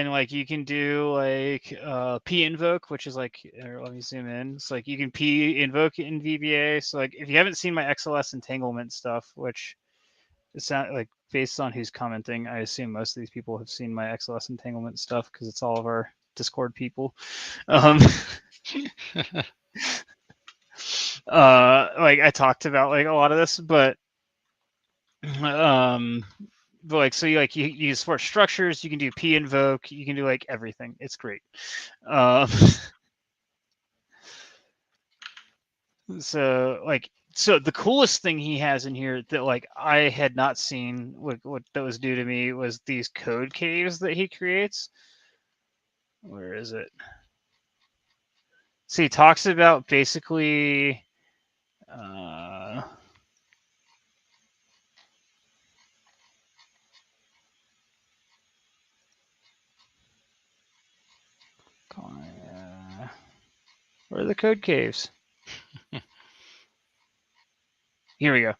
like you can do like p invoke, which is like, let me zoom in. It's like you can p invoke in VBA. So like if you haven't seen my XLS entanglement stuff, which it's not like, based on who's commenting, I assume most of these people have seen my XLS entanglement stuff because it's all of our Discord people. Like I talked about like a lot of this, but like, so you support structures, you can do p invoke, you can do like everything. It's great. So the coolest thing he has in here that like I had not seen, what that was new to me, was these code caves that he creates. Where is it? So he talks about basically where are the code caves? Here we go.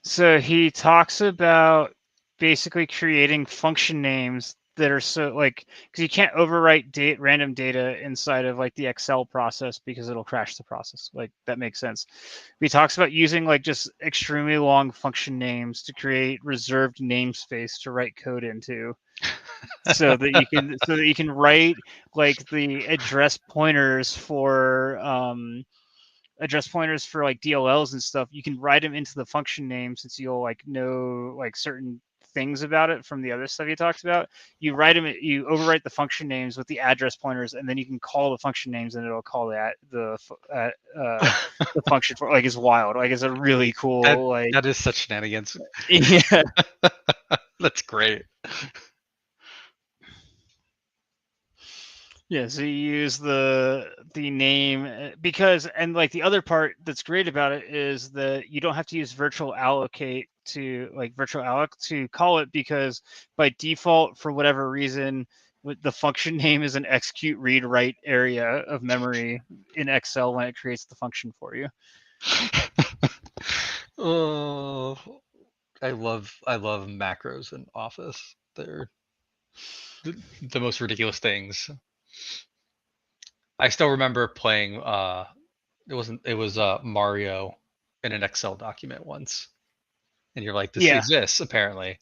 So he talks about basically creating function names that are so like, because you can't overwrite random data inside of like the Excel process because it'll crash the process. Like that makes sense. He talks about using like just extremely long function names to create reserved namespace to write code into. so that you can write like the address pointers for like DLLs and stuff. You can write them into the function name, since you'll like know like certain things about it from the other stuff you talked about. You write them, you overwrite the function names with the address pointers, and then you can call the function names, and it'll call the function for, like, it's wild. Like it's a really cool that is such shenanigans. Yeah. That's great. Yeah, so you use the name because, and like the other part that's great about it is that you don't have to use virtual allocate to call it, because by default, for whatever reason, the function name is an execute read write area of memory in Excel when it creates the function for you. Oh, I love macros in Office. They're the most ridiculous things. I still remember playing it was Mario in an Excel document once. And you're like, this exists apparently.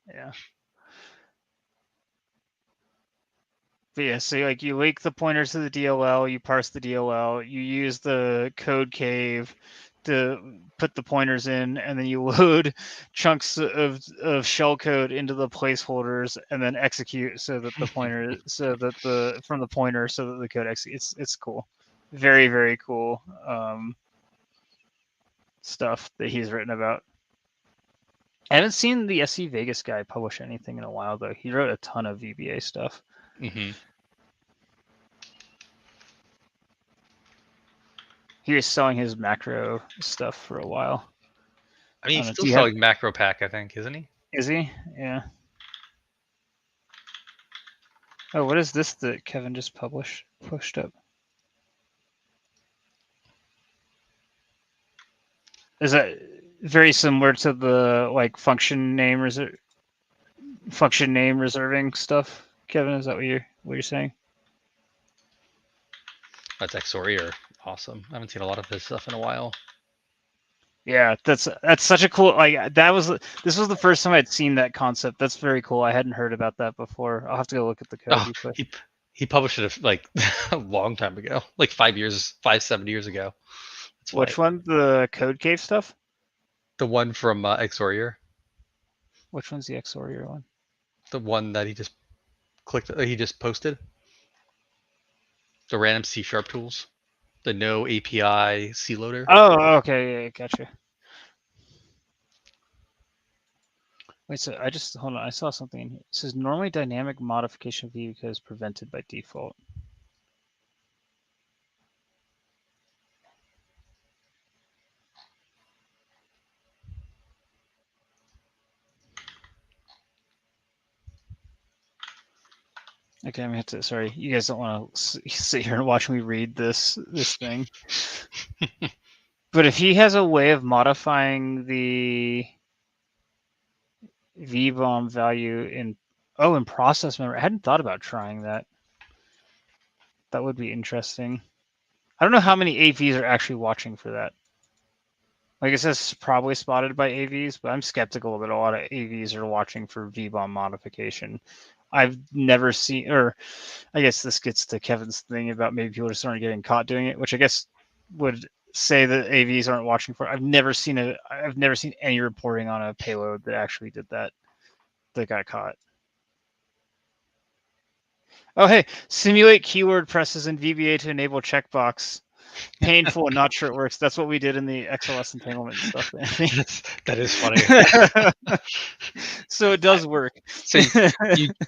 Yeah. But yeah, so like you link the pointers to the DLL, you parse the DLL, you use the code cave to put the pointers in, and then you load chunks of shellcode into the placeholders, and then execute so that the pointer, so that the from the pointer, so that the code executes. It's cool, very very cool stuff that he's written about. I haven't seen the SC Vegas guy publish anything in a while though. He wrote a ton of VBA stuff. Mm-hmm. He was selling his macro stuff for a while. I mean, he's still selling macro pack, I think, isn't he? Is he? Yeah. Oh, what is this that Kevin just pushed up? Is that very similar to the like function name reserving stuff, Kevin? Is that what you're saying? That's XOR awesome. I haven't seen a lot of this stuff in a while. Yeah, that's such a cool, like this was the first time I'd seen that concept. That's very cool. I hadn't heard about that before. I'll have to go look at the code. He published it like a long time ago, like 7 years ago. Which one? The Code Cave stuff? The one from XOR. Which one's the XOR one? The one that he just posted. The random C# tools. The no API C loader. Oh, okay, yeah, gotcha. Wait, so hold on. I saw something in here. It says normally dynamic modification of VB code is prevented by default. Okay, I'm gonna have to. Sorry, you guys don't want to sit here and watch me read this thing. But if he has a way of modifying the VBOM value in process memory, I hadn't thought about trying that. That would be interesting. I don't know how many AVs are actually watching for that. Like it says probably spotted by AVs, but I'm skeptical that a lot of AVs are watching for VBOM modification. I've never seen, or I guess this gets to Kevin's thing about maybe people just aren't getting caught doing it, which I guess would say that AVs aren't watching for. I've never seen any reporting on a payload that actually did that got caught. Oh, hey, simulate keyword presses in VBA to enable checkbox. Painful and not sure it works. That's what we did in the XLS entanglement stuff. That is funny. So it does work. So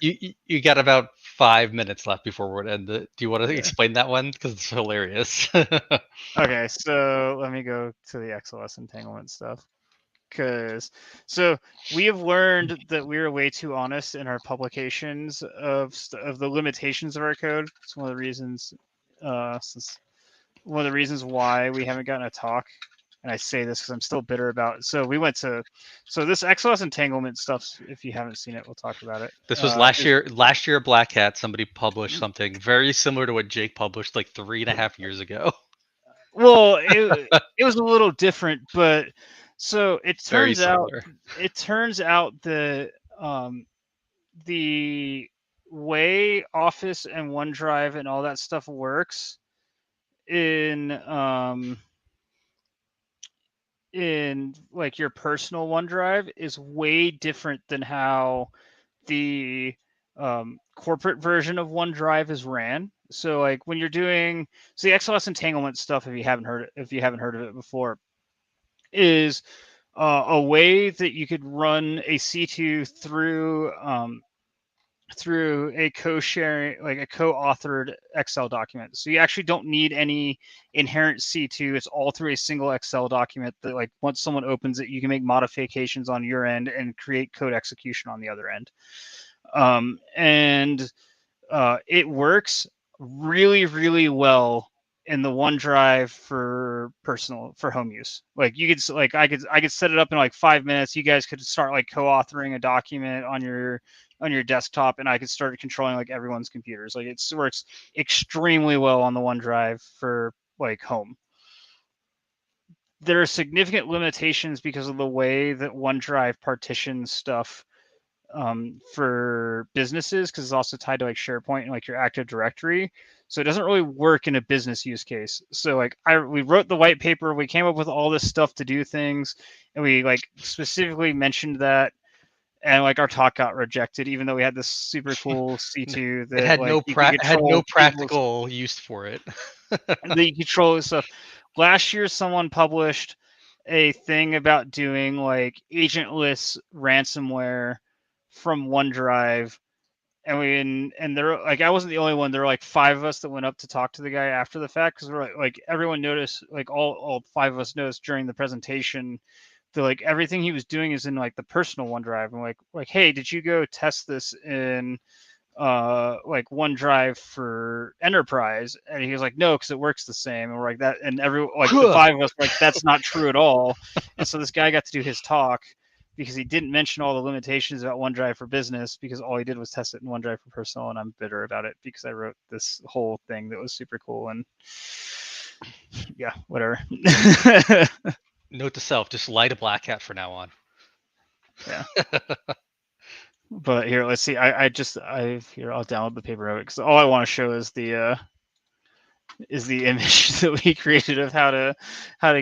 you got about 5 minutes left before we're end. Do you want to explain that one because it's hilarious? Okay, so let me go to the XLS entanglement stuff. So we have learned that we are way too honest in our publications of the limitations of our code. It's one of the reasons. One of the reasons why we haven't gotten a talk, and I say this because I'm still bitter about it. So we went to this XLS entanglement stuff. If you haven't seen it, we'll talk about it. This was last year. Last year, Black Hat, somebody published something very similar to what Jake published like 3.5 years ago. Well, it was a little different, but so it turns out that the way Office and OneDrive and all that stuff works in like your personal OneDrive is way different than how the corporate version of OneDrive is ran. So like when you're doing the XLS entanglement stuff, if you haven't heard of it before, is a way that you could run a C2 through a co-sharing, like a co-authored Excel document. So you actually don't need any inherent C2. It's all through a single Excel document that, like, once someone opens it, you can make modifications on your end and create code execution on the other end. It works really, really well in the OneDrive for home use. Like I could set it up in like 5 minutes. You guys could start like co-authoring a document on your desktop, and I could start controlling like everyone's computers. Like it works extremely well on the OneDrive for like home. There are significant limitations because of the way that OneDrive partitions stuff for businesses because it's also tied to like SharePoint and like your Active Directory. So it doesn't really work in a business use case. So like we wrote the white paper, we came up with all this stuff to do things, and we like specifically mentioned that, and like our talk got rejected, even though we had this super cool C2 It that had like you could it had no control people's practical use for it. the control stuff. Last year, someone published a thing about doing like agentless ransomware from OneDrive, and there like I wasn't the only one. There were like 5 of us that went up to talk to the guy after the fact because we're like everyone noticed, like all 5 of us noticed during the presentation that like everything he was doing is in like the personal OneDrive, and like hey, did you go test this in like OneDrive for enterprise? And he was like, no, because it works the same. And we're like that, and every like the 5 of us were like, that's not true at all. And so this guy got to do his talk because he didn't mention all the limitations about OneDrive for business, because all he did was test it in OneDrive for personal, and I'm bitter about it because I wrote this whole thing that was super cool. And yeah, whatever. Note to self: just light a black hat from now on. Yeah. But here, let's see. I'll download the paper of it because all I want to show is the image that we created of how to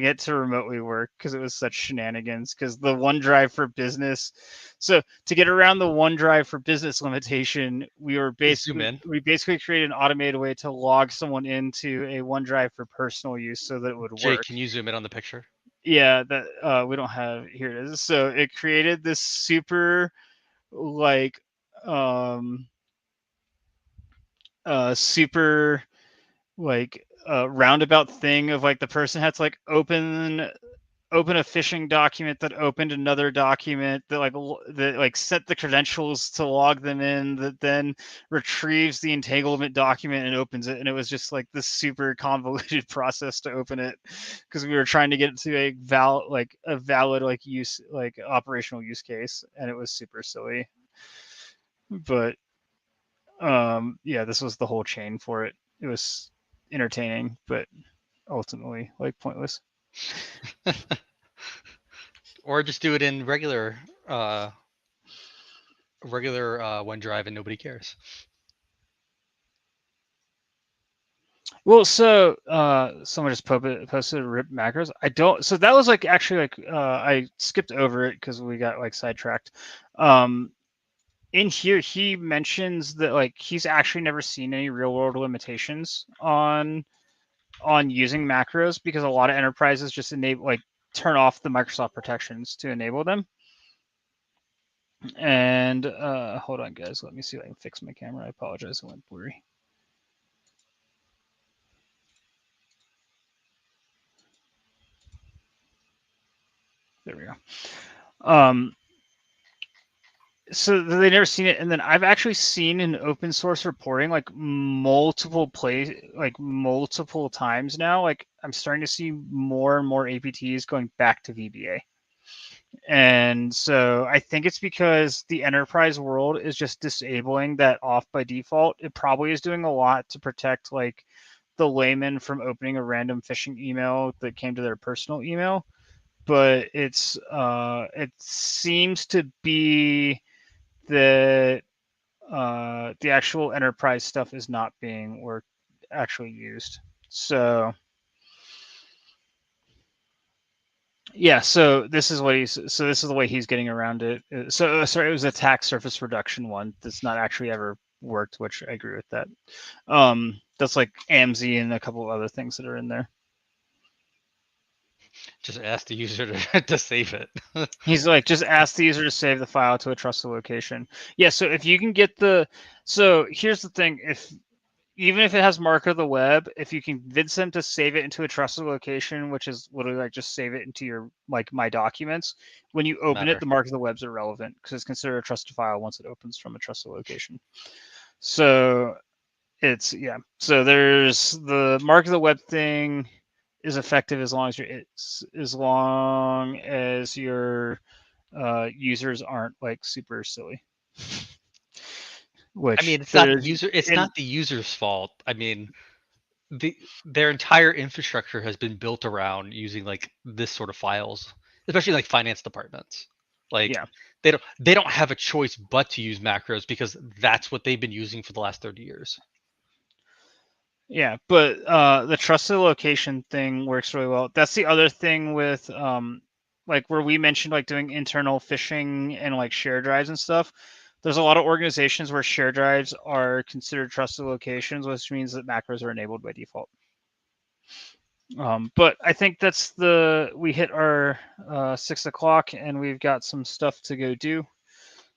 get to remotely work, because it was such shenanigans. Because the OneDrive for business, so to get around the OneDrive for business limitation, we basically created an automated way to log someone into a OneDrive for personal use so that it would Jake, work. can you zoom in on the picture? Yeah, that we don't have. Here it is. So it created this super like super like roundabout thing of like the person had to like open a phishing document that opened another document that like set the credentials to log them in, that then retrieves the entanglement document and opens it. And it was just like this super convoluted process to open it because we were trying to get it to a valid like use, like operational use case, and it was super silly. But yeah, this was the whole chain for it. It was entertaining, but ultimately like pointless. Or just do it in regular OneDrive and nobody cares. Well, so someone just posted rip macros. I don't. So that was like actually like I skipped over it because we got like sidetracked. In here, he mentions that like he's actually never seen any real world limitations on using macros, because a lot of enterprises just turn off the Microsoft protections to enable them. And hold on, guys. Let me see if I can fix my camera. I apologize. It went blurry. There we go. So they never seen it, and then I've actually seen in open source reporting like multiple times now. Like I'm starting to see more and more APTs going back to VBA. And so I think it's because the enterprise world is just disabling that off by default. It probably is doing a lot to protect like the layman from opening a random phishing email that came to their personal email. But it seems to be that the actual enterprise stuff is not being actually used. So yeah, so this is the way he's getting around it. So sorry, it was attack surface reduction one that's not actually ever worked, which I agree with that. That's like AMZ and a couple of other things that are in there. Just ask the user to save it. He's like, just ask the user to save the file to a trusted location. Yeah, so if you can get so here's the thing, even if it has mark of the web, if you can convince them to save it into a trusted location, which is literally like just save it into your like my documents, when you open it, the mark of the web's irrelevant because it's considered a trusted file once it opens from a trusted location. So it's so there's the mark of the web thing is effective as long as your users aren't like super silly. Which I mean, it's not the user's fault. I mean, their entire infrastructure has been built around using like this sort of files, especially like finance departments. Like Yeah. they don't have a choice but to use macros because that's what they've been using for the last 30 years. Yeah, but the trusted location thing works really well. That's the other thing with like where we mentioned like doing internal phishing and like share drives and stuff. There's a lot of organizations where share drives are considered trusted locations, which means that macros are enabled by default. But I think that's we hit our 6 o'clock and we've got some stuff to go do.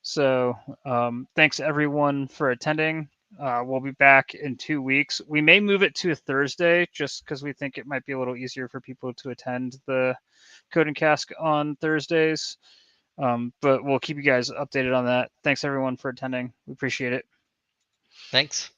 So thanks everyone for attending. We'll be back in 2 weeks. We may move it to a Thursday just because we think it might be a little easier for people to attend the Code Cask on Thursdays. But we'll keep you guys updated on that. Thanks everyone for attending. We appreciate it. Thanks.